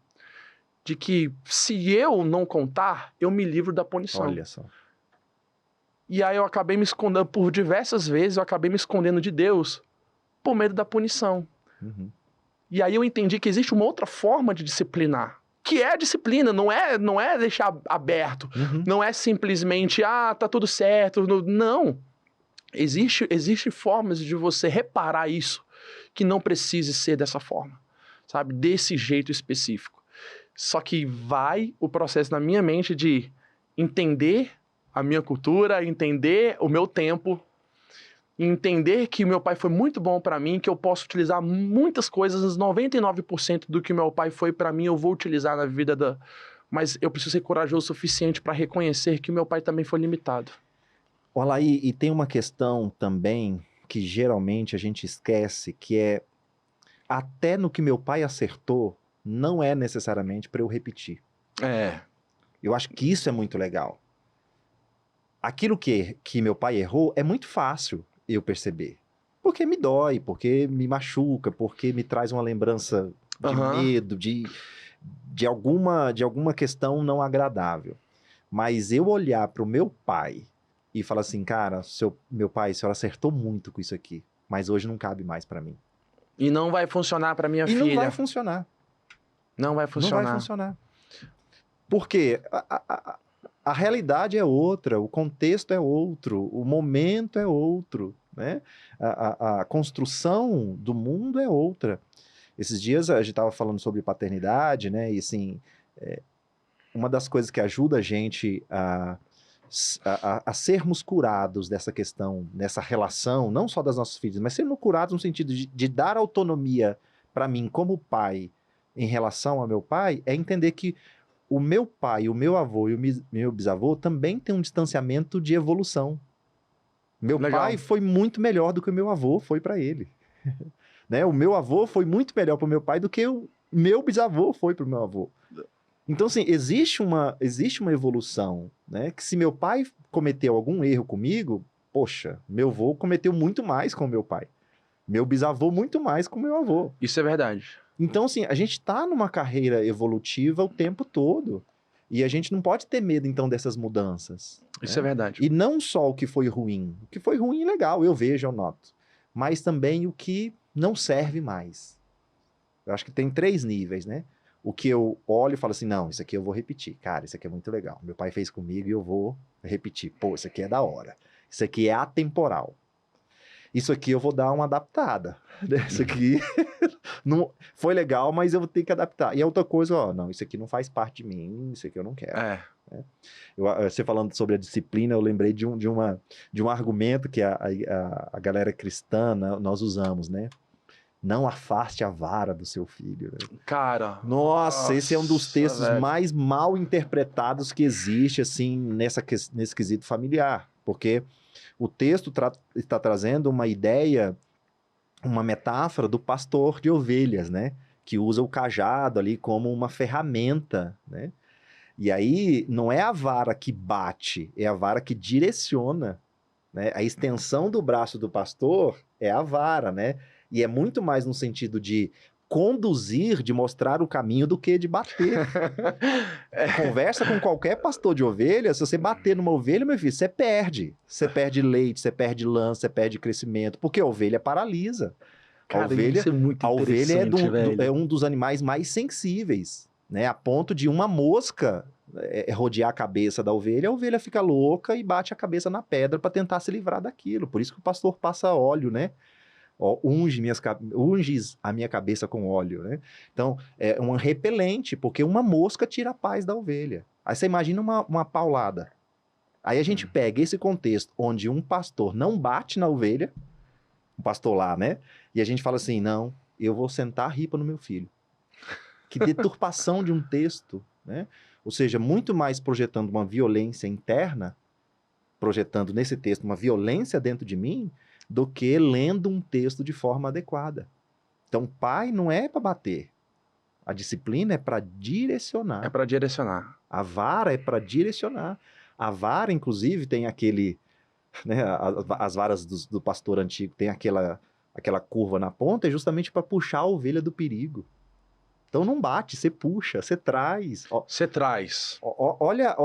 De que se eu não contar, eu me livro da punição. Olha só. E aí eu acabei me escondendo, por diversas vezes, eu acabei me escondendo de Deus por medo da punição. Uhum. E aí eu entendi que existe uma outra forma de disciplinar, que é a disciplina, não é deixar aberto, não é simplesmente, tá tudo certo, não. Existe formas de você reparar isso, que não precise ser dessa forma, sabe? Desse jeito específico. Só que vai o processo na minha mente de entender a minha cultura, entender o meu tempo, entender que o meu pai foi muito bom para mim, que eu posso utilizar muitas coisas, 99% do que meu pai foi para mim eu vou utilizar na vida Mas eu preciso ser corajoso o suficiente para reconhecer que o meu pai também foi limitado. Olha, e tem uma questão também que geralmente a gente esquece, que é até no que meu pai acertou, não é necessariamente para eu repetir. Eu acho que isso é muito legal. Aquilo que meu pai errou é muito fácil eu perceber. Porque me dói, porque me machuca, porque me traz uma lembrança de medo, de alguma questão não agradável. Mas eu olhar para o meu pai e falar assim, cara, meu pai, o senhor acertou muito com isso aqui, mas hoje não cabe mais para mim. E não vai funcionar para minha filha. E não vai funcionar. Não vai funcionar. Não vai funcionar. Porque a realidade é outra, o contexto é outro, o momento é outro, né? A construção do mundo é outra. Esses dias a gente estava falando sobre paternidade, né? E assim, uma das coisas que ajuda a gente a sermos curados dessa questão, nessa relação, não só das nossas filhas, mas sermos curados no sentido de dar autonomia para mim como pai em relação ao meu pai, é entender que o meu pai, o meu avô e o meu bisavô também têm um distanciamento de evolução. Meu pai foi muito melhor do que o meu avô foi para ele. Né? O meu avô foi muito melhor para o meu pai do que o meu bisavô foi para o meu avô. Então, assim, existe uma evolução, né? Que se meu pai cometeu algum erro comigo, poxa, meu avô cometeu muito mais com o meu pai. Meu bisavô muito mais com o meu avô. Isso é verdade. Então, assim, a gente está numa carreira evolutiva o tempo todo. E a gente não pode ter medo, então, dessas mudanças. Isso é verdade. E não só o que foi ruim. O que foi ruim, legal, eu vejo, eu noto. Mas também o que não serve mais. Eu acho que tem 3 níveis, né? O que eu olho e falo assim, não, isso aqui eu vou repetir. Cara, isso aqui é muito legal. Meu pai fez comigo e eu vou repetir. Pô, isso aqui é da hora. Isso aqui é atemporal. Isso aqui eu vou dar uma adaptada. Isso aqui não foi legal, mas eu vou ter que adaptar. E a outra coisa, não, isso aqui não faz parte de mim, isso aqui eu não quero. Né? Você falando sobre a disciplina, eu lembrei de um argumento que a galera cristã, nós usamos, né? Não afaste a vara do seu filho. Né? Cara... Nossa, esse é um dos textos mais mal interpretados que existe, assim, nesse quesito familiar. Porque o texto está trazendo uma ideia, uma metáfora do pastor de ovelhas, né? Que usa o cajado ali como uma ferramenta, né? E aí, não é a vara que bate, é a vara que direciona, né? A extensão do braço do pastor é a vara, né? E é muito mais no sentido de conduzir, de mostrar o caminho do que de bater. Conversa com qualquer pastor de ovelha, se você bater numa ovelha, meu filho, você perde. Você perde leite, você perde lã, você perde crescimento, porque a ovelha paralisa. Cara, isso é muito interessante, a ovelha é um dos animais mais sensíveis, né? A ponto de uma mosca rodear a cabeça da ovelha, a ovelha fica louca e bate a cabeça na pedra para tentar se livrar daquilo. Por isso que o pastor passa óleo, né? Unges a minha cabeça com óleo, né? Então, é um repelente, porque uma mosca tira a paz da ovelha. Aí você imagina uma paulada. Aí a gente pega esse contexto onde um pastor não bate na ovelha, um pastor lá, né? E a gente fala assim, não, eu vou sentar a ripa no meu filho. Que deturpação de um texto, né? Ou seja, muito mais projetando uma violência interna, projetando nesse texto uma violência dentro de mim, do que lendo um texto de forma adequada. Então, pai não é para bater. A disciplina é para direcionar. É para direcionar. A vara é para direcionar. A vara, inclusive, tem aquele, né, as varas do pastor antigo, tem aquela curva na ponta, é justamente para puxar a ovelha do perigo. Então não bate, você puxa, você traz. Você traz. Olha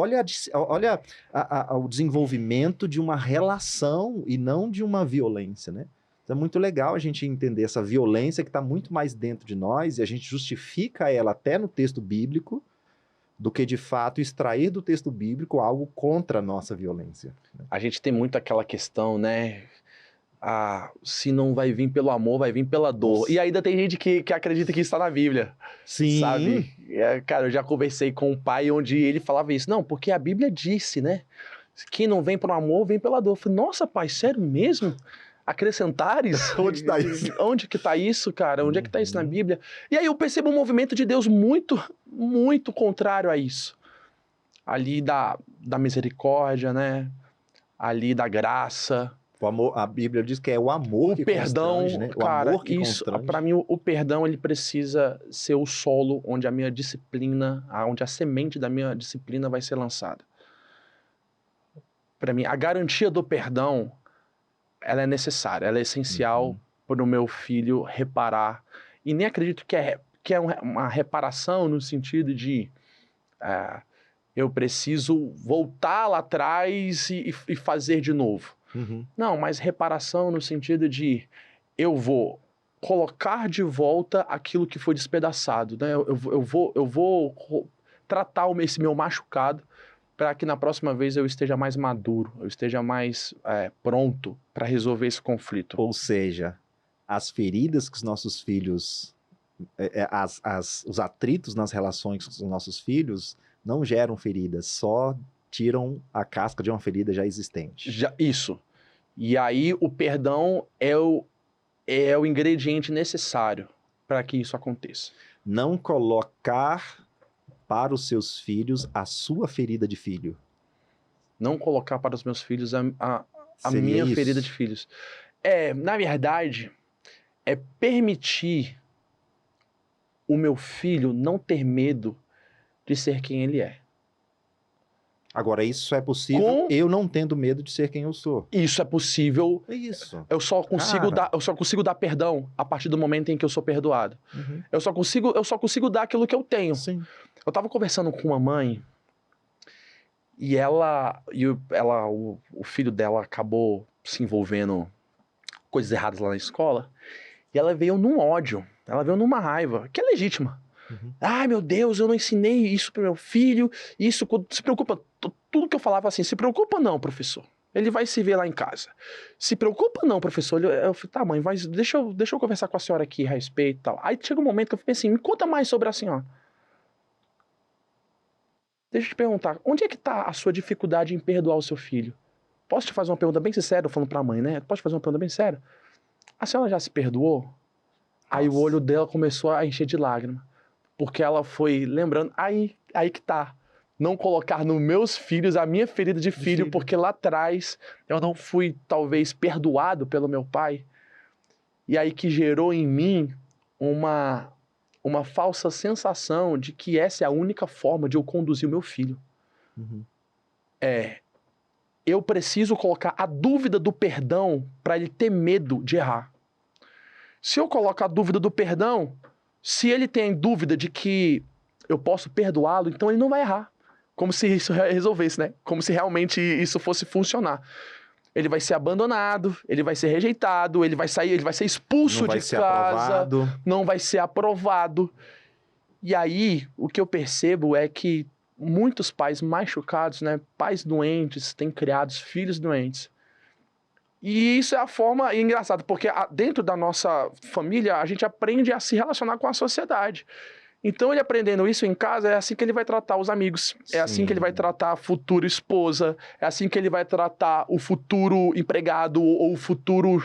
o desenvolvimento de uma relação e não de uma violência, né? Então é muito legal a gente entender essa violência que está muito mais dentro de nós e a gente justifica ela até no texto bíblico do que, de fato, extrair do texto bíblico algo contra a nossa violência. A gente tem muito aquela questão, né? Se não vai vir pelo amor, vai vir pela dor. Nossa. E ainda tem gente que acredita que isso está na Bíblia. Sim. Sabe? Cara, eu já conversei com um pai onde ele falava isso. Não, porque a Bíblia disse, né? Quem não vem pelo amor, vem pela dor. Eu falei, nossa, pai, sério mesmo? Acrescentares? Onde está isso? Onde que tá isso, cara? Onde é que tá isso na Bíblia? E aí eu percebo um movimento de Deus muito, muito contrário a isso. Ali da misericórdia, né? Ali da graça. O amor, a Bíblia diz que é o amor que perdão, constrange, né? O cara, amor que isso, constrange. para mim, o perdão, ele precisa ser o solo onde a minha disciplina, onde a semente da minha disciplina vai ser lançada. Para mim, a garantia do perdão, ela é necessária, ela é essencial para o meu filho reparar. E nem acredito que é uma reparação no sentido de eu preciso voltar lá atrás e fazer de novo. Não, mas reparação no sentido de eu vou colocar de volta aquilo que foi despedaçado, né? Eu vou tratar esse meu machucado para que na próxima vez eu esteja mais maduro, eu esteja mais pronto para resolver esse conflito. Ou seja, as feridas que os nossos filhos, os atritos nas relações com os nossos filhos não geram feridas, só tiram a casca de uma ferida já existente. Isso. E aí o perdão é o ingrediente necessário para que isso aconteça. Não colocar para os seus filhos a sua ferida de filho. Não colocar para os meus filhos a minha isso? ferida de filhos. Na verdade, é permitir o meu filho não ter medo de ser quem ele é. Agora, isso é possível eu não tendo medo de ser quem eu sou. Isso é possível. É isso. Eu só consigo dar perdão a partir do momento em que eu sou perdoado. Eu só consigo dar aquilo que eu tenho. Sim. Eu tava conversando com uma mãe e o filho dela acabou se envolvendo coisas erradas lá na escola e ela veio num ódio, ela veio numa raiva, que é legítima. Ai, meu Deus, eu não ensinei isso pro meu filho, isso, se preocupa, tudo que eu falava assim, se preocupa não, professor, ele vai se ver lá em casa. Se preocupa não, professor. Eu falei, tá, mãe, mas deixa eu conversar com a senhora aqui a respeito e tal. Aí chega um momento que eu falei assim, me conta mais sobre a senhora. Deixa eu te perguntar, onde é que tá a sua dificuldade em perdoar o seu filho? Posso te fazer uma pergunta bem sincera, falando pra mãe, né? Posso te fazer uma pergunta bem séria? A senhora já se perdoou? Nossa. Aí o olho dela começou a encher de lágrimas. Porque ela foi lembrando, aí que tá. Não colocar nos meus filhos a minha ferida de filho, porque lá atrás eu não fui, talvez, perdoado pelo meu pai. E aí que gerou em mim uma falsa sensação de que essa é a única forma de eu conduzir o meu filho. Eu preciso colocar a dúvida do perdão para ele ter medo de errar. Se eu coloco a dúvida do perdão, se ele tem dúvida de que eu posso perdoá-lo, então ele não vai errar. Como se isso resolvesse, né? Como se realmente isso fosse funcionar. Ele vai ser abandonado, ele vai ser rejeitado, ele vai ser expulso de casa, não vai ser aprovado. E aí, o que eu percebo é que muitos pais machucados, né? Pais doentes, têm criado filhos doentes. E isso é a forma engraçada, porque dentro da nossa família, a gente aprende a se relacionar com a sociedade. Então, ele aprendendo isso em casa, é assim que ele vai tratar os amigos. É assim que ele vai tratar a futura esposa. É assim que ele vai tratar o futuro empregado ou o futuro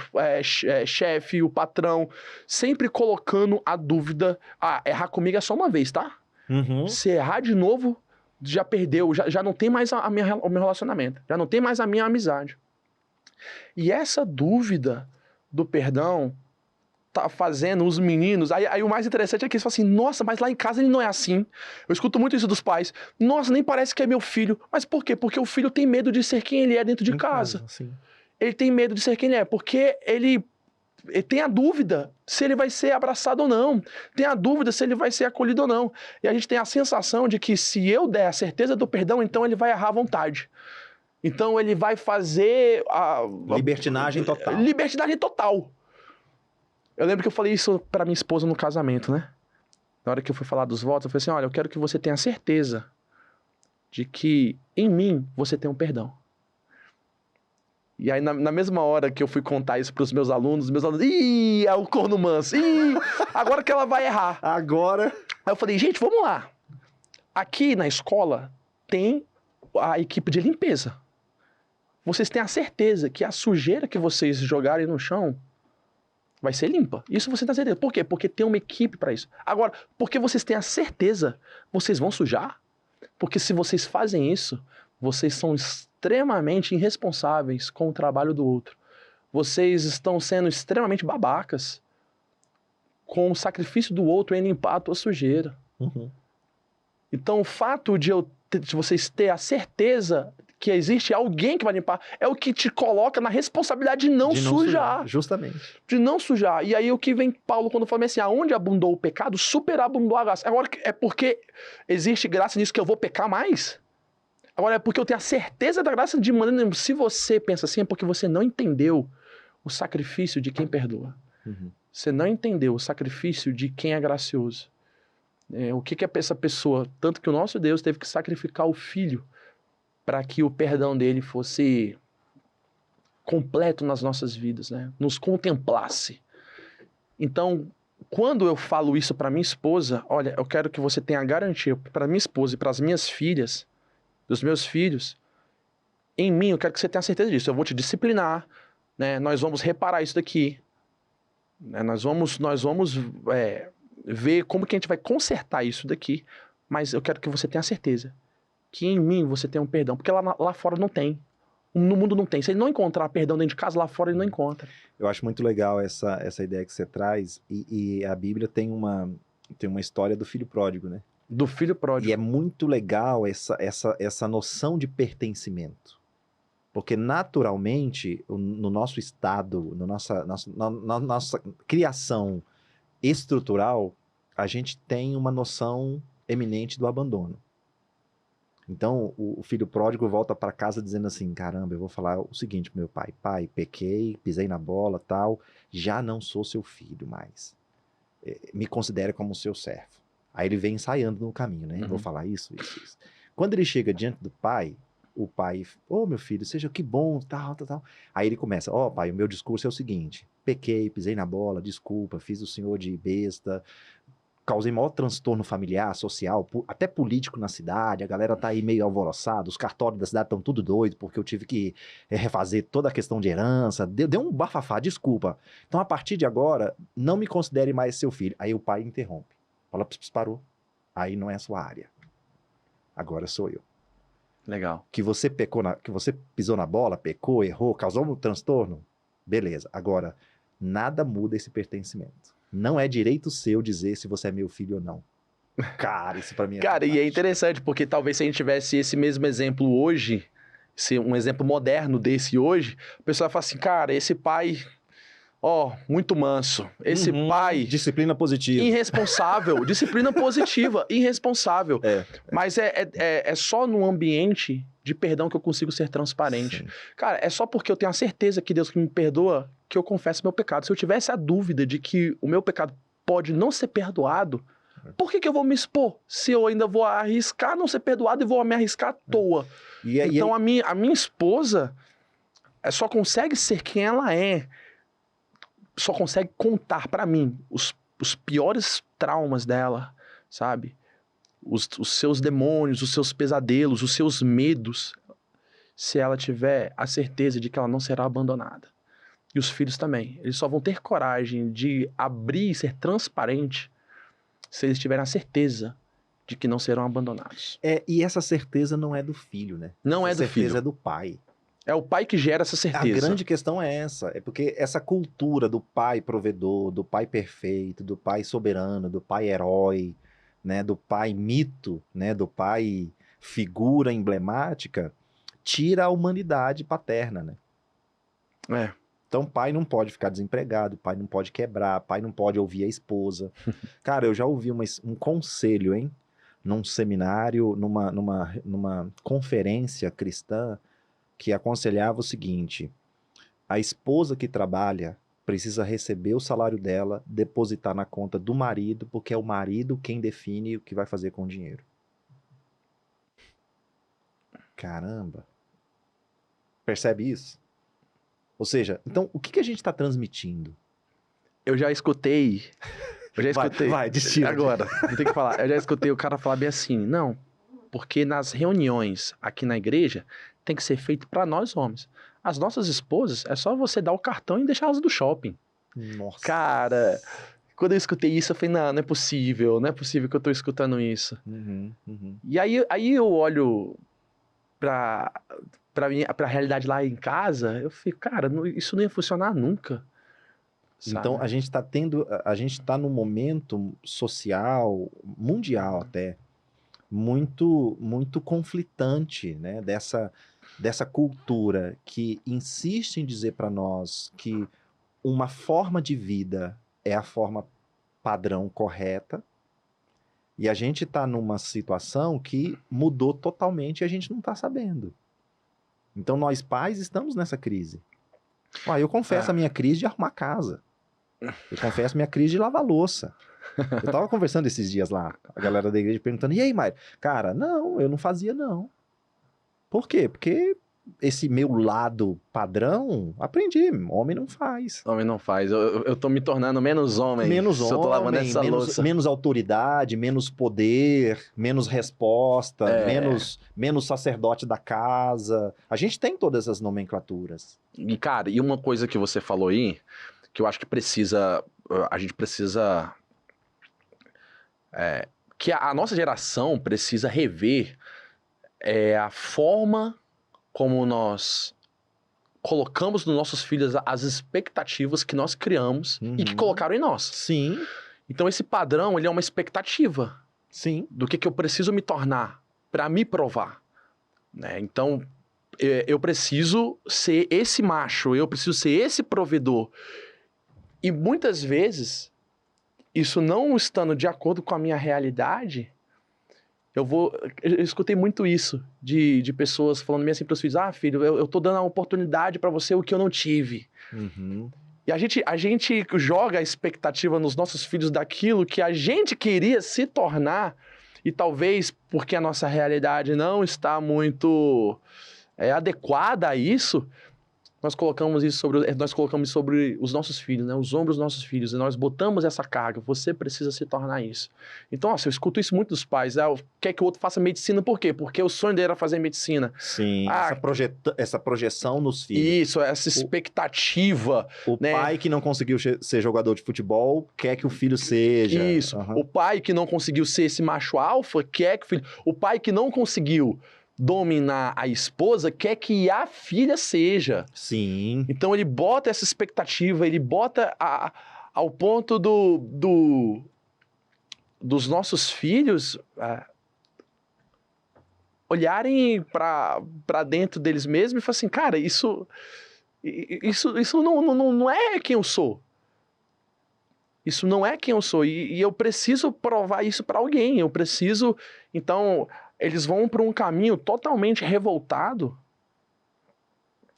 chefe, o patrão. Sempre colocando a dúvida. Errar comigo é só uma vez, tá? Se errar de novo, já perdeu. Já não tem mais o meu relacionamento. Já não tem mais a minha amizade. E essa dúvida do perdão tá fazendo os meninos... Aí o mais interessante é que eles falam assim, nossa, mas lá em casa ele não é assim. Eu escuto muito isso dos pais. Nossa, nem parece que é meu filho. Mas por quê? Porque o filho tem medo de ser quem ele é dentro de casa. Sim. Ele tem medo de ser quem ele é, porque ele tem a dúvida se ele vai ser abraçado ou não. Tem a dúvida se ele vai ser acolhido ou não. E a gente tem a sensação de que se eu der a certeza do perdão, então ele vai errar à vontade. Então ele vai fazer Libertinagem total. Libertinagem total. Eu lembro que eu falei isso pra minha esposa no casamento, né? Na hora que eu fui falar dos votos, eu falei assim, olha, eu quero que você tenha certeza de que em mim você tem um perdão. E aí, na mesma hora que eu fui contar isso pros meus alunos, ih, é o corno manso, ih, agora que ela vai errar. Agora... Aí eu falei, gente, vamos lá. Aqui na escola tem a equipe de limpeza. Vocês têm a certeza que a sujeira que vocês jogarem no chão vai ser limpa. Isso você tem a certeza. Por quê? Porque tem uma equipe para isso. Agora, porque vocês têm a certeza, vocês vão sujar? Porque se vocês fazem isso, vocês são extremamente irresponsáveis com o trabalho do outro. Vocês estão sendo extremamente babacas com o sacrifício do outro em limpar a tua sujeira. Uhum. Então, o fato de vocês ter a certeza que existe alguém que vai limpar é o que te coloca na responsabilidade de não sujar. Justamente. De não sujar. E aí o que vem Paulo quando fala assim, aonde abundou o pecado, superabundou a graça. Agora, é porque existe graça nisso que eu vou pecar mais? Agora, é porque eu tenho a certeza da graça de maneira nenhuma. Se você pensa assim, é porque você não entendeu o sacrifício de quem perdoa. Uhum. Você não entendeu o sacrifício de quem é gracioso. O que é essa pessoa? Tanto que o nosso Deus teve que sacrificar o Filho para que o perdão dele fosse completo nas nossas vidas, né? Nos contemplasse. Então, quando eu falo isso para minha esposa, olha, eu quero que você tenha garantia para minha esposa e para as minhas filhas, dos meus filhos, em mim, eu quero que você tenha certeza disso. Eu vou te disciplinar, né? Nós vamos reparar isso daqui, né? Nós vamos ver como que a gente vai consertar isso daqui, mas eu quero que você tenha certeza que em mim você tem um perdão, porque lá fora não tem. No mundo não tem. Se ele não encontrar perdão dentro de casa, lá fora ele não encontra. Eu acho muito legal essa ideia que você traz, e a Bíblia tem uma história do filho pródigo, né? Do filho pródigo. E é muito legal essa noção de pertencimento. Porque naturalmente, no nosso estado, na nossa criação estrutural, a gente tem uma noção eminente do abandono. Então, o filho pródigo volta para casa dizendo assim, caramba, eu vou falar o seguinte pro meu pai, pai, pequei, pisei na bola, tal, já não sou seu filho mais. Me considere como seu servo. Aí ele vem ensaiando no caminho, né? Vou falar isso. Quando ele chega diante do pai, o pai, meu filho, seja que bom, tal. Aí ele começa, pai, o meu discurso é o seguinte, pequei, pisei na bola, desculpa, fiz o senhor de besta, causei maior transtorno familiar, social, até político na cidade, a galera tá aí meio alvoroçada, os cartórios da cidade estão tudo doido, porque eu tive que refazer toda a questão de herança, deu um bafafá, desculpa. Então, a partir de agora, não me considere mais seu filho. Aí o pai interrompe, fala, parou, aí não é a sua área, agora sou eu. Legal. Que você pisou na bola, pecou, errou, causou um transtorno, beleza. Agora, nada muda esse pertencimento. Não é direito seu dizer se você é meu filho ou não. Cara, isso pra mim é Cara, fantástico. e é interessante, porque talvez se a gente tivesse esse mesmo exemplo hoje, um exemplo moderno desse hoje, o pessoal vai falar assim, cara, esse pai, muito manso. Esse pai... Disciplina positiva. Irresponsável. Disciplina positiva. Irresponsável. Mas é só no ambiente de perdão que eu consigo ser transparente. Sim. Cara, é só porque eu tenho a certeza que Deus que me perdoa que eu confesso meu pecado. Se eu tivesse a dúvida de que o meu pecado pode não ser perdoado, por que eu vou me expor se eu ainda vou arriscar não ser perdoado e vou me arriscar à toa? Então a minha esposa só consegue ser quem ela é, só consegue contar pra mim os piores traumas dela, sabe? Os seus demônios, os seus pesadelos, os seus medos, se ela tiver a certeza de que ela não será abandonada. E os filhos também. Eles só vão ter coragem de abrir e ser transparente se eles tiverem a certeza de que não serão abandonados. E essa certeza não é do filho, né? Não essa é do filho. certeza é do pai. É o pai que gera essa A certeza. grande questão é essa, é porque essa cultura do pai provedor, do pai perfeito, do pai soberano, do pai herói, né, do pai mito, né, do pai figura emblemática, tira a humanidade paterna, né? É. Então, pai não pode ficar desempregado, pai não pode quebrar, pai não pode ouvir a esposa. Cara, eu já ouvi um conselho, hein? Num seminário, numa conferência cristã, que aconselhava o seguinte: a esposa que trabalha precisa receber o salário dela, depositar na conta do marido, porque é o marido quem define o que vai fazer com o dinheiro. Caramba! Percebe isso? Ou seja, então o que que a gente está transmitindo? Eu já escutei. Vai, destila. Agora, vou ter que falar. Eu já escutei o cara falar bem assim: não, porque nas reuniões aqui na igreja tem que ser feito para nós homens. As nossas esposas, é só você dar o cartão e deixar elas do shopping. Nossa. Cara, quando eu escutei isso, eu falei: não, não é possível, não é possível que eu tô escutando isso. Uhum. E aí eu olho pra realidade lá em casa, eu fico, cara, isso não ia funcionar nunca. Então Sabe? a gente está num momento social, mundial até, muito conflitante, né? Dessa cultura que insiste em dizer para nós que uma forma de vida é a forma padrão correta, e a gente está numa situação que mudou totalmente e a gente não está sabendo. Então nós pais estamos nessa crise. Eu confesso a minha crise de arrumar casa. Eu confesso a minha crise de lavar louça. Eu tava conversando esses dias lá, a galera da igreja perguntando: e aí, Mário? Cara, não, eu não fazia não. Por quê? Porque esse meu lado padrão, aprendi, homem não faz. Homem não faz. Eu tô me tornando menos homem Menos se eu tô lavando homem, essa louça. menos autoridade, menos poder, menos resposta, É. menos sacerdote da casa. A gente tem todas essas nomenclaturas. E, cara, e uma coisa que você falou aí, que eu acho que a gente precisa, que a nossa geração precisa rever a forma como nós colocamos nos nossos filhos as expectativas que nós criamos e que Uhum. colocaram em nós. Sim, Então esse padrão, ele é uma expectativa sim. do que eu preciso me tornar para me provar, né? Então, eu preciso ser esse macho, eu preciso ser esse provedor. E muitas vezes, isso não estando de acordo com a minha realidade, eu escutei muito isso de pessoas falando assim para os filhos: ah, filho, eu tô dando a oportunidade para você o que eu não tive. Uhum. E a gente joga a expectativa nos nossos filhos daquilo que a gente queria se tornar, e talvez porque a nossa realidade não está muito adequada a isso, nós colocamos isso sobre os nossos filhos, né? Os ombros dos nossos filhos, e nós botamos essa carga. Você precisa se tornar isso. Então, eu escuto isso muito dos pais. Quer que o outro faça medicina, por quê? Porque o sonho dele era fazer medicina. Sim, essa projeção nos filhos. Isso, essa expectativa. O né? pai que não conseguiu ser jogador de futebol quer que o filho seja. Isso. Uhum. O pai que não conseguiu ser esse macho alfa quer que o filho. O pai que não conseguiu dominar a esposa quer que a filha seja. Sim. Então ele bota essa expectativa, ele bota ao ponto dos nossos filhos olharem para dentro deles mesmos e falar assim: cara, isso não é quem eu sou. Isso não é quem eu sou. E eu preciso provar isso para alguém. Eu preciso. Então, eles vão para um caminho totalmente revoltado,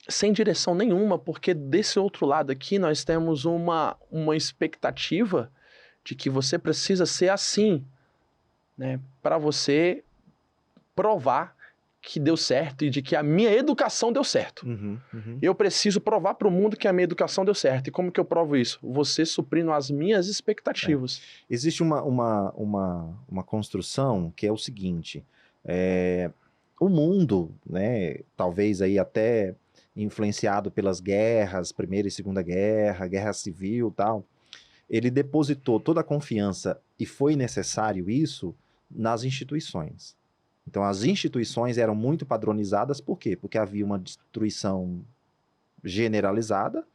sem direção nenhuma, porque desse outro lado aqui nós temos uma expectativa de que você precisa ser assim, né? Para você provar que deu certo e de que a minha educação deu certo. Uhum. Eu preciso provar para o mundo que a minha educação deu certo. E como que eu provo isso? Você suprindo as minhas expectativas. Existe uma construção que é o seguinte: o mundo, né, talvez aí até influenciado pelas guerras, Primeira e Segunda Guerra, Guerra Civil e tal, ele depositou toda a confiança, e foi necessário isso, nas instituições. Então, as instituições eram muito padronizadas, por quê? Porque havia uma destruição generalizada,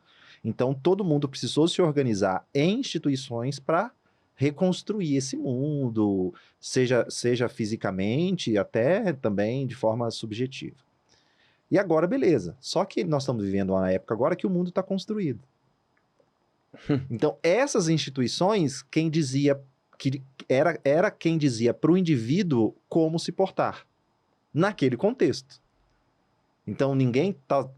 então todo mundo precisou se organizar em instituições para reconstruir esse mundo, seja fisicamente, até também de forma subjetiva. E agora, beleza. Só que nós estamos vivendo uma época agora que o mundo está construído. Então, essas instituições, quem dizia que era quem dizia para o indivíduo como se portar naquele contexto. Então,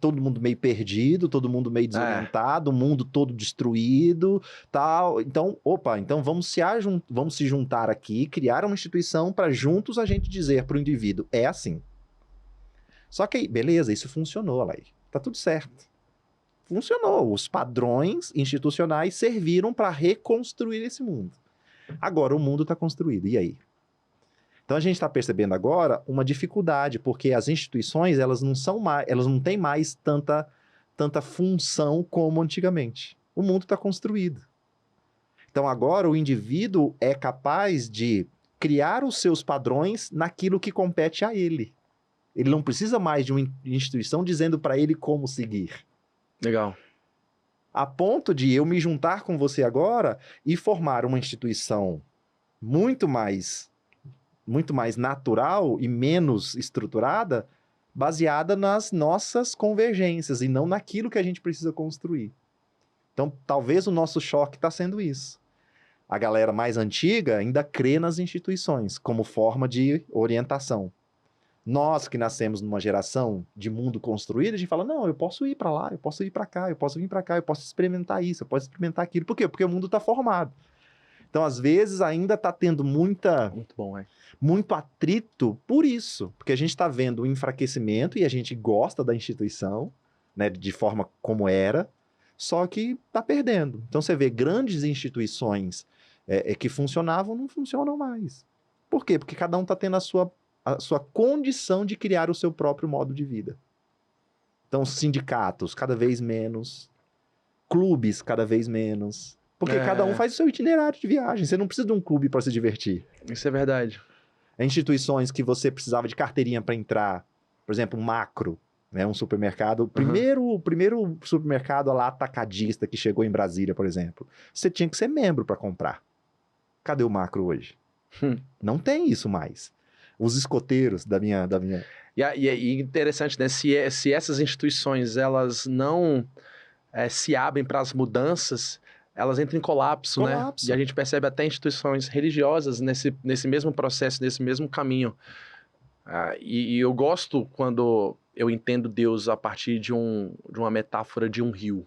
todo mundo meio perdido, todo mundo meio desorientado, o mundo todo destruído, tal. Então, então vamos se juntar aqui, criar uma instituição para juntos a gente dizer para o indivíduo, é assim. Só que aí, beleza, isso funcionou, Alair. Tá tudo certo. Funcionou. Os padrões institucionais serviram para reconstruir esse mundo. Agora o mundo está construído. E aí? Então a gente está percebendo agora uma dificuldade, porque as instituições elas não têm mais tanta função como antigamente. O mundo está construído. Então agora o indivíduo é capaz de criar os seus padrões naquilo que compete a ele. Ele não precisa mais de uma instituição dizendo para ele como seguir. Legal. A ponto de eu me juntar com você agora e formar uma instituição muito mais natural e menos estruturada, baseada nas nossas convergências e não naquilo que a gente precisa construir. Então, talvez o nosso choque está sendo isso. A galera mais antiga ainda crê nas instituições como forma de orientação. Nós que nascemos numa geração de mundo construído, a gente fala, não, eu posso ir para lá, eu posso ir para cá, eu posso vir para cá, eu posso experimentar isso, eu posso experimentar aquilo. Por quê? Porque o mundo está formado. Então, às vezes, ainda está tendo muito atrito por isso, porque a gente está vendo o enfraquecimento e a gente gosta da instituição, né, de forma como era, só que está perdendo. Então, você vê grandes instituições que funcionavam, não funcionam mais. Por quê? Porque cada um está tendo a sua condição de criar o seu próprio modo de vida. Então, sindicatos, cada vez menos. Clubes, cada vez menos. Porque cada um faz o seu itinerário de viagem. Você não precisa de um clube para se divertir. Isso é verdade. Instituições que você precisava de carteirinha para entrar, por exemplo, um Macro, né, um supermercado. O primeiro supermercado lá atacadista que chegou em Brasília, por exemplo. Você tinha que ser membro para comprar. Cadê o Macro hoje? Não tem isso mais. Os escoteiros da minha... E interessante, né? Se essas instituições, elas não se abrem para as mudanças, elas entram em colapso, né? E a gente percebe até instituições religiosas nesse mesmo processo, nesse mesmo caminho. E eu gosto quando eu entendo Deus a partir de uma metáfora de um rio,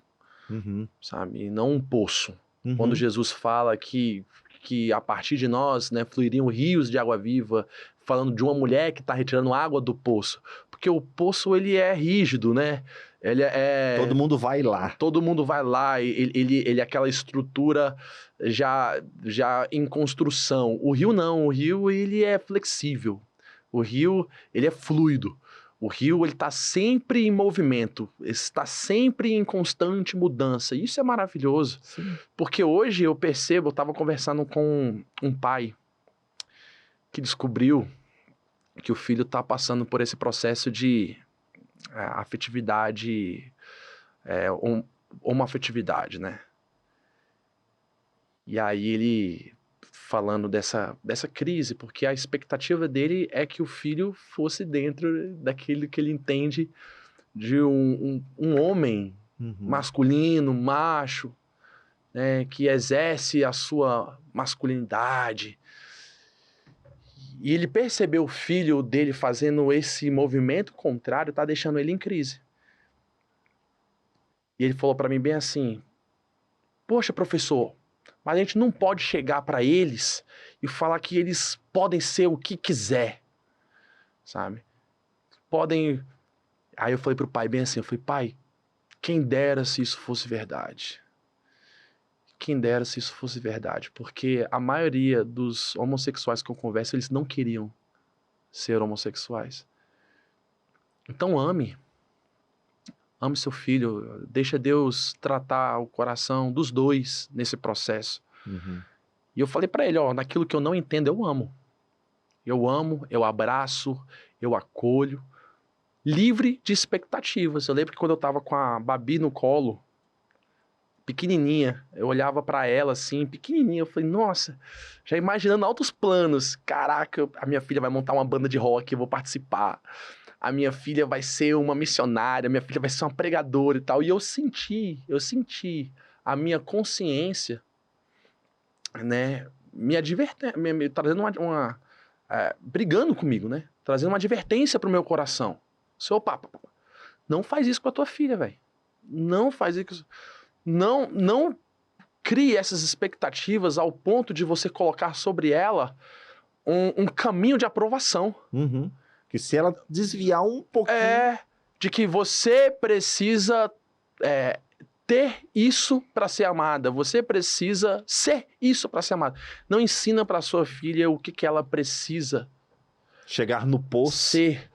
sabe? E não um poço. Quando Jesus fala que a partir de nós, né, fluiriam rios de água viva, falando de uma mulher que está retirando água do poço. Porque o poço, ele é rígido, né? Ele Todo mundo vai lá. Todo mundo vai lá, ele é aquela estrutura já em construção. O rio não, o rio ele é flexível. O rio ele é fluido. O rio ele está sempre em movimento, está sempre em constante mudança. Isso é maravilhoso. Sim. Porque hoje eu percebo, eu estava conversando com um pai que descobriu que o filho está passando por esse processo de afetividade, homoafetividade, né? E aí ele falando dessa crise, porque a expectativa dele é que o filho fosse dentro daquilo que ele entende de um homem masculino, macho, né, que exerce a sua masculinidade. E ele percebeu o filho dele fazendo esse movimento contrário, tá deixando ele em crise. E ele falou para mim bem assim: poxa, professor, mas a gente não pode chegar para eles e falar que eles podem ser o que quiser, sabe? Podem... Aí eu falei pro pai bem assim, eu falei, pai, quem dera se isso fosse verdade. Quem dera se isso fosse verdade, porque a maioria dos homossexuais que eu converso, eles não queriam ser homossexuais. Então ame seu filho, deixa Deus tratar o coração dos dois nesse processo. E eu falei pra ele, naquilo que eu não entendo, eu amo. Eu amo, eu abraço, eu acolho. Livre de expectativas. Eu lembro que quando eu tava com a Babi no colo, pequenininha, eu olhava pra ela assim, pequenininha, eu falei, nossa, já imaginando altos planos. Caraca, a minha filha vai montar uma banda de rock, eu vou participar. A minha filha vai ser uma missionária, a minha filha vai ser uma pregadora e tal. E eu senti a minha consciência, né, me advertendo, trazendo brigando comigo, né? Trazendo uma advertência pro meu coração. Seu papo, não faz isso com a tua filha, velho. Não faz isso. Não crie essas expectativas ao ponto de você colocar sobre ela um caminho de aprovação. Uhum. Que se ela desviar um pouquinho... De que você precisa ter isso para ser amada. Você precisa ser isso para ser amada. Não ensina para sua filha o que ela precisa Chegar no poço. ser.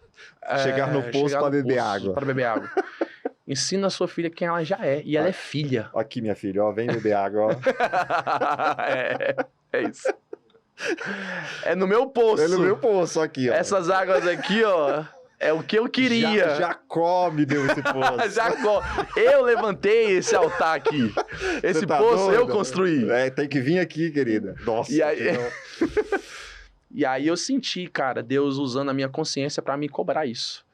Chegar no poço para beber água. Para beber água. Ensina a sua filha quem ela já é. E ela é filha. Aqui, minha filha, ó, vem beber água, ó. É isso. É no meu poço. É no meu poço aqui, ó. Essas águas aqui, ó, é o que eu queria. Jacó me deu esse poço. Jacó. Eu levantei esse altar aqui. Esse tá poço doido? eu construí. Tem que vir aqui, querida. Nossa. E aí... E aí eu senti, cara, Deus usando a minha consciência para me cobrar isso.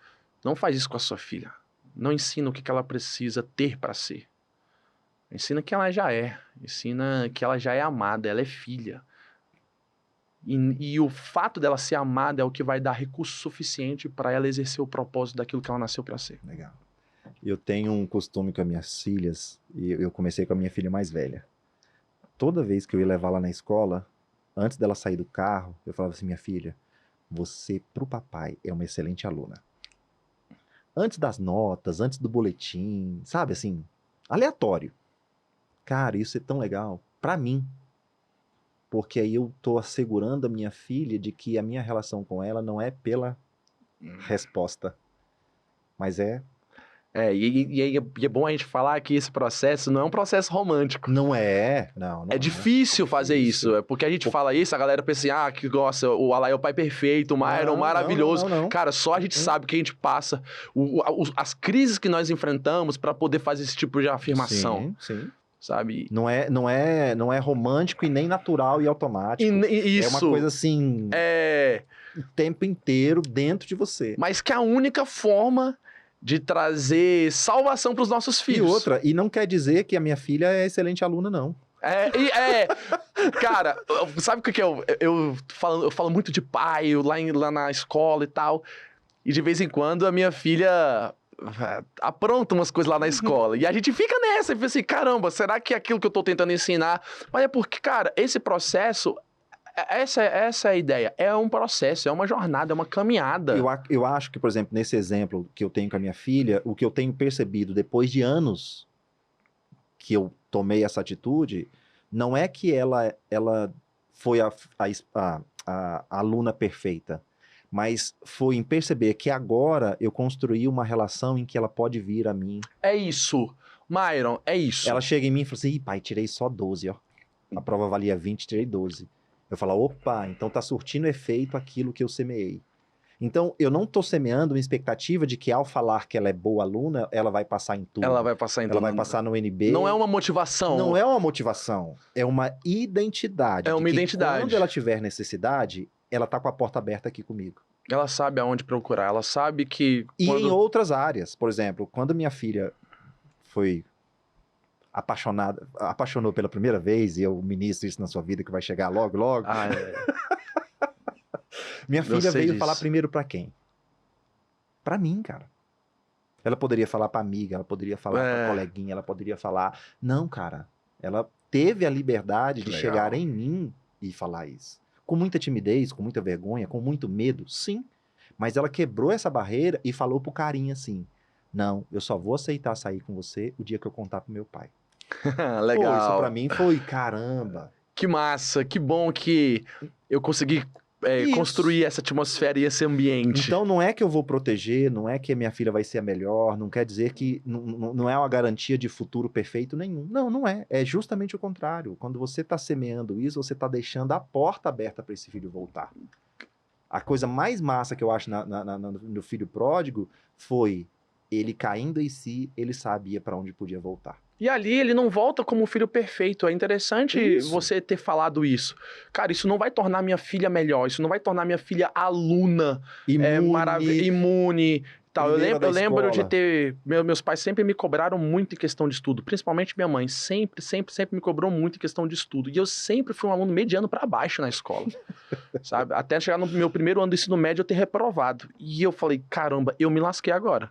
Não faz isso com a sua filha. Não ensina o que ela precisa ter para ser. Ensina que ela já é. Ensina que ela já é amada, ela é filha. E o fato dela ser amada é o que vai dar recurso suficiente para ela exercer o propósito daquilo que ela nasceu para ser. Legal. Eu tenho um costume com as minhas filhas, e eu comecei com a minha filha mais velha. Toda vez que eu ia levá-la na escola, antes dela sair do carro, eu falava assim, minha filha, você, pro papai, é uma excelente aluna. Antes das notas, antes do boletim, sabe assim, aleatório. Cara, isso é tão legal pra mim. Porque aí eu tô assegurando a minha filha de que a minha relação com ela não é pela resposta, mas é... E é bom a gente falar que esse processo não é um processo romântico. Não é, não é difícil fazer isso. É porque a gente fala isso, a galera pensa assim, que gosta, o Alai é o pai perfeito, o Myron maravilhoso. Não. Cara, só a gente sabe que a gente passa, as crises que nós enfrentamos para poder fazer esse tipo de afirmação. Sim. Sabe? Não é romântico e nem natural e automático. Isso. É uma coisa assim, o tempo inteiro dentro de você. Mas que é a única forma de trazer salvação para os nossos filhos. E não quer dizer que a minha filha é excelente aluna, não. Cara, sabe o que é? Eu falo muito de pai, lá na escola e tal, e de vez em quando a minha filha apronta umas coisas lá na escola, e a gente fica nessa, e fica assim, caramba, será que é aquilo que eu tô tentando ensinar? Mas é porque, cara, esse processo... Essa é a ideia. É um processo, é uma jornada, é uma caminhada. Eu acho que, por exemplo, nesse exemplo que eu tenho com a minha filha, o que eu tenho percebido depois de anos que eu tomei essa atitude, não é que ela foi a aluna perfeita, mas foi em perceber que agora eu construí uma relação em que ela pode vir a mim. É isso. Myron, é isso. Ela chega em mim e fala assim, ih, pai, tirei só 12, ó. A prova valia 20, tirei 12. Eu falo, opa, então tá surtindo efeito aquilo que eu semeei. Então, eu não tô semeando uma expectativa de que ao falar que ela é boa aluna, ela vai passar em tudo. Ela vai passar em tudo. Ela vai passar no NB. Não é uma motivação. Não é uma motivação. É uma identidade. É uma identidade. Quando ela tiver necessidade, ela tá com a porta aberta aqui comigo. Ela sabe aonde procurar. Ela sabe que... E em outras áreas. Por exemplo, quando minha filha foi... apaixonou pela primeira vez, e eu ministro isso na sua vida que vai chegar logo. Minha filha veio falar primeiro pra quem? Pra mim, cara. Ela poderia falar pra amiga, ela poderia falar pra coleguinha, ela poderia falar... Não, cara. Ela teve a liberdade de chegar em mim e falar isso. Com muita timidez, com muita vergonha, com muito medo, sim. Mas ela quebrou essa barreira e falou pro carinha assim... Não, eu só vou aceitar sair com você o dia que eu contar pro meu pai. Legal. Pô, isso pra mim foi caramba. Que massa, que bom que eu consegui construir essa atmosfera e esse ambiente. Então não é que eu vou proteger, não é que a minha filha vai ser a melhor, não quer dizer que não é uma garantia de futuro perfeito nenhum. Não é. É justamente o contrário. Quando você tá semeando isso, você tá deixando a porta aberta para esse filho voltar. A coisa mais massa que eu acho no filho pródigo foi ele caindo em si, ele sabia para onde podia voltar. E ali ele não volta como um filho perfeito. É interessante Isso. você ter falado isso. Cara, isso não vai tornar minha filha melhor, isso não vai tornar minha filha aluna, imune. Tal. Eu lembro de ter... Meus pais sempre me cobraram muito em questão de estudo, principalmente minha mãe. Sempre me cobrou muito em questão de estudo. E eu sempre fui um aluno mediano para baixo na escola, sabe? Até chegar no meu primeiro ano do ensino médio eu ter reprovado. E eu falei, caramba, eu me lasquei agora.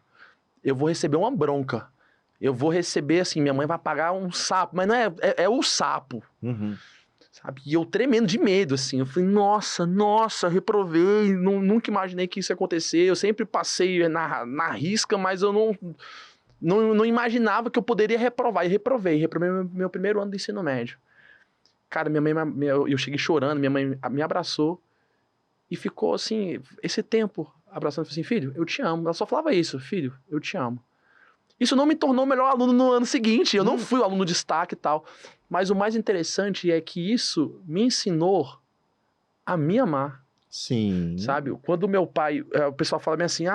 Eu vou receber uma bronca. Eu vou receber, assim, minha mãe vai pagar um sapo. Mas não é o sapo. Uhum. Sabe? E eu tremendo de medo, assim. Eu falei, nossa, reprovei. Nunca imaginei que isso ia acontecer. Eu sempre passei na risca, mas eu não imaginava que eu poderia reprovar. E reprovei meu primeiro ano do ensino médio. Cara, eu cheguei chorando, minha mãe me abraçou e ficou, assim, esse tempo abraçando. Eu falei assim, filho, eu te amo. Ela só falava isso, filho, eu te amo. Isso não me tornou o melhor aluno no ano seguinte. Eu não fui o aluno destaque e tal. Mas o mais interessante é que isso me ensinou a me amar. Sim. Sabe? Quando meu pai... O pessoal fala bem assim,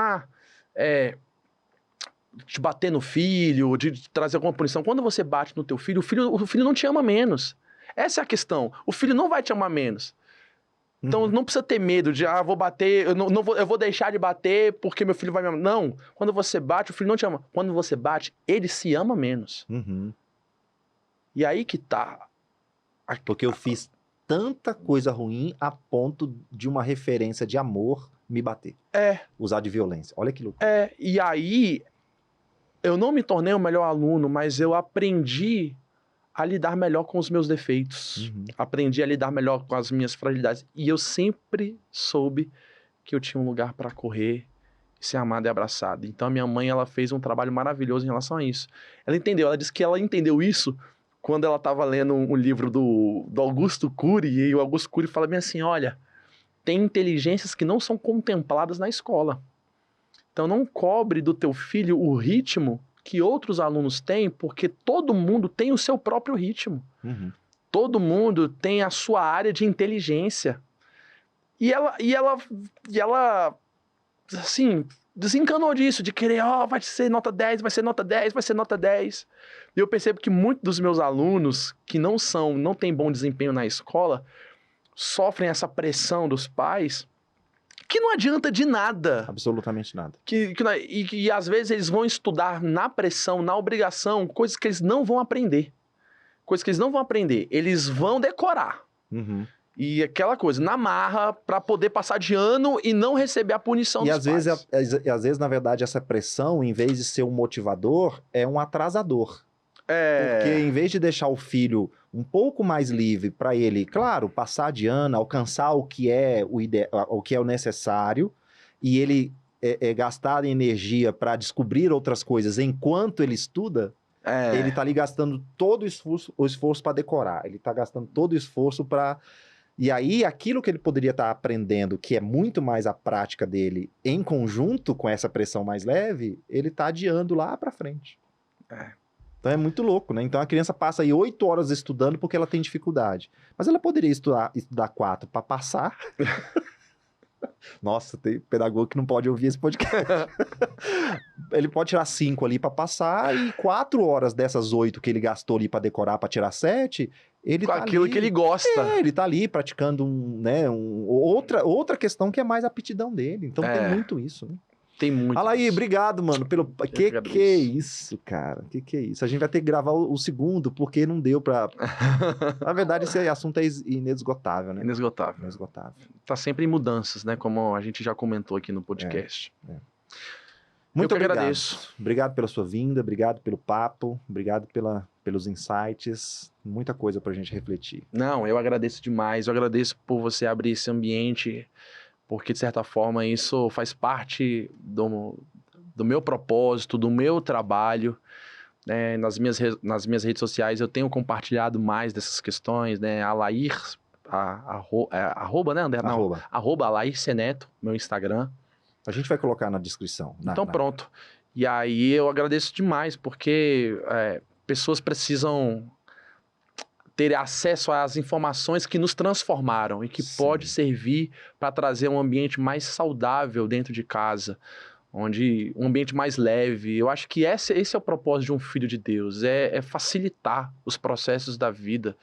de bater no filho, de trazer alguma punição. Quando você bate no teu filho, o filho não te ama menos. Essa é a questão. O filho não vai te amar menos. Então não precisa ter medo de, vou bater, eu vou deixar de bater porque meu filho vai me amar. Não, quando você bate, o filho não te ama. Quando você bate, ele se ama menos. Uhum. E aí que tá. Porque eu fiz tanta coisa ruim a ponto de uma referência de amor me bater. Usar de violência. Olha que loucura. E aí eu não me tornei o melhor aluno, mas eu aprendi a lidar melhor com os meus defeitos. Uhum. Aprendi a lidar melhor com as minhas fragilidades. E eu sempre soube que eu tinha um lugar para correr, ser amado e abraçado. Então a minha mãe, ela fez um trabalho maravilhoso em relação a isso. Ela disse que ela entendeu isso quando ela estava lendo um livro do Augusto Cury, e o Augusto Cury fala bem assim, olha, tem inteligências que não são contempladas na escola. Então não cobre do teu filho o ritmo que outros alunos têm, porque todo mundo tem o seu próprio ritmo. Uhum. Todo mundo tem a sua área de inteligência. E ela assim, desencanou disso, de querer, vai ser nota 10, vai ser nota 10, vai ser nota 10. E eu percebo que muitos dos meus alunos que não têm bom desempenho na escola, sofrem essa pressão dos pais, que não adianta de nada. Absolutamente nada. E às vezes eles vão estudar na pressão, na obrigação, coisas que eles não vão aprender. Eles vão decorar. Uhum. E aquela coisa, na marra, para poder passar de ano e não receber a punição dos pais. E às vezes, na verdade, essa pressão, em vez de ser um motivador, é um atrasador. Porque em vez de deixar o filho um pouco mais livre para ele, claro, passar de ano, alcançar o que é o necessário, e ele gastar energia para descobrir outras coisas enquanto ele estuda, ele tá ali gastando todo o esforço para decorar. Ele tá gastando todo o esforço para... E aí, aquilo que ele poderia estar aprendendo, que é muito mais a prática dele, em conjunto com essa pressão mais leve, ele tá adiando lá para frente. Então é muito louco, né? Então a criança passa aí 8 horas estudando porque ela tem dificuldade. Mas ela poderia estudar 4 para passar. Nossa, tem pedagogo que não pode ouvir esse podcast. Ele pode tirar 5 ali para passar e 4 horas dessas 8 que ele gastou ali para decorar, para tirar 7, ele com tá aquilo ali, que ele gosta. ele tá ali praticando outra questão que é mais a aptidão dele. Então tem muito isso, né? Tem muito. Fala aí, obrigado, mano, pelo... Que é isso, cara? Que é isso? A gente vai ter que gravar o segundo, porque não deu pra... Na verdade, esse assunto é inesgotável, né? Inesgotável. Tá sempre em mudanças, né? Como a gente já comentou aqui no podcast. Muito obrigado. Agradeço. Obrigado pela sua vinda, obrigado pelo papo, obrigado pelos insights, muita coisa pra gente refletir. Não, eu agradeço demais, eu agradeço por você abrir esse ambiente, porque de certa forma isso faz parte do meu propósito, do meu trabalho. Nas minhas redes sociais eu tenho compartilhado mais dessas questões, né? Arroba, né, André? Não, arroba Alair Seneto, meu Instagram. A gente vai colocar na descrição. Então pronto. E aí eu agradeço demais, porque pessoas precisam ter acesso às informações que nos transformaram e que Sim. pode servir para trazer um ambiente mais saudável dentro de casa, onde um ambiente mais leve. Eu acho que esse é o propósito de um filho de Deus, é facilitar os processos da vida,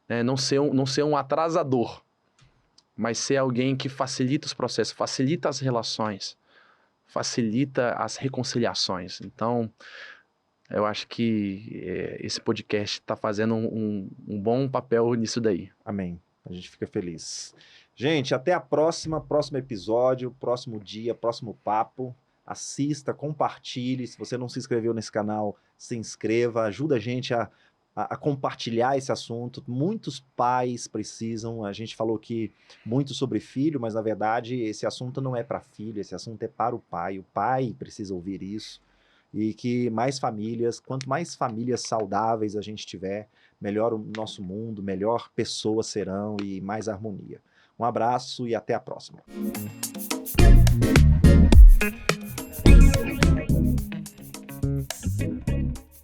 né? Não ser um atrasador, mas ser alguém que facilita os processos, facilita as relações, facilita as reconciliações. Então, eu acho que esse podcast está fazendo um bom papel nisso daí. Amém. A gente fica feliz. Gente, até a próximo episódio, próximo dia, próximo papo. Assista, compartilhe. Se você não se inscreveu nesse canal, se inscreva. Ajuda a gente a compartilhar esse assunto. Muitos pais precisam. A gente falou aqui muito sobre filho, mas na verdade esse assunto não é para filho, esse assunto é para o pai. O pai precisa ouvir isso. E que mais famílias, quanto mais famílias saudáveis a gente tiver, melhor o nosso mundo, melhor pessoas serão e mais harmonia. Um abraço e até a próxima.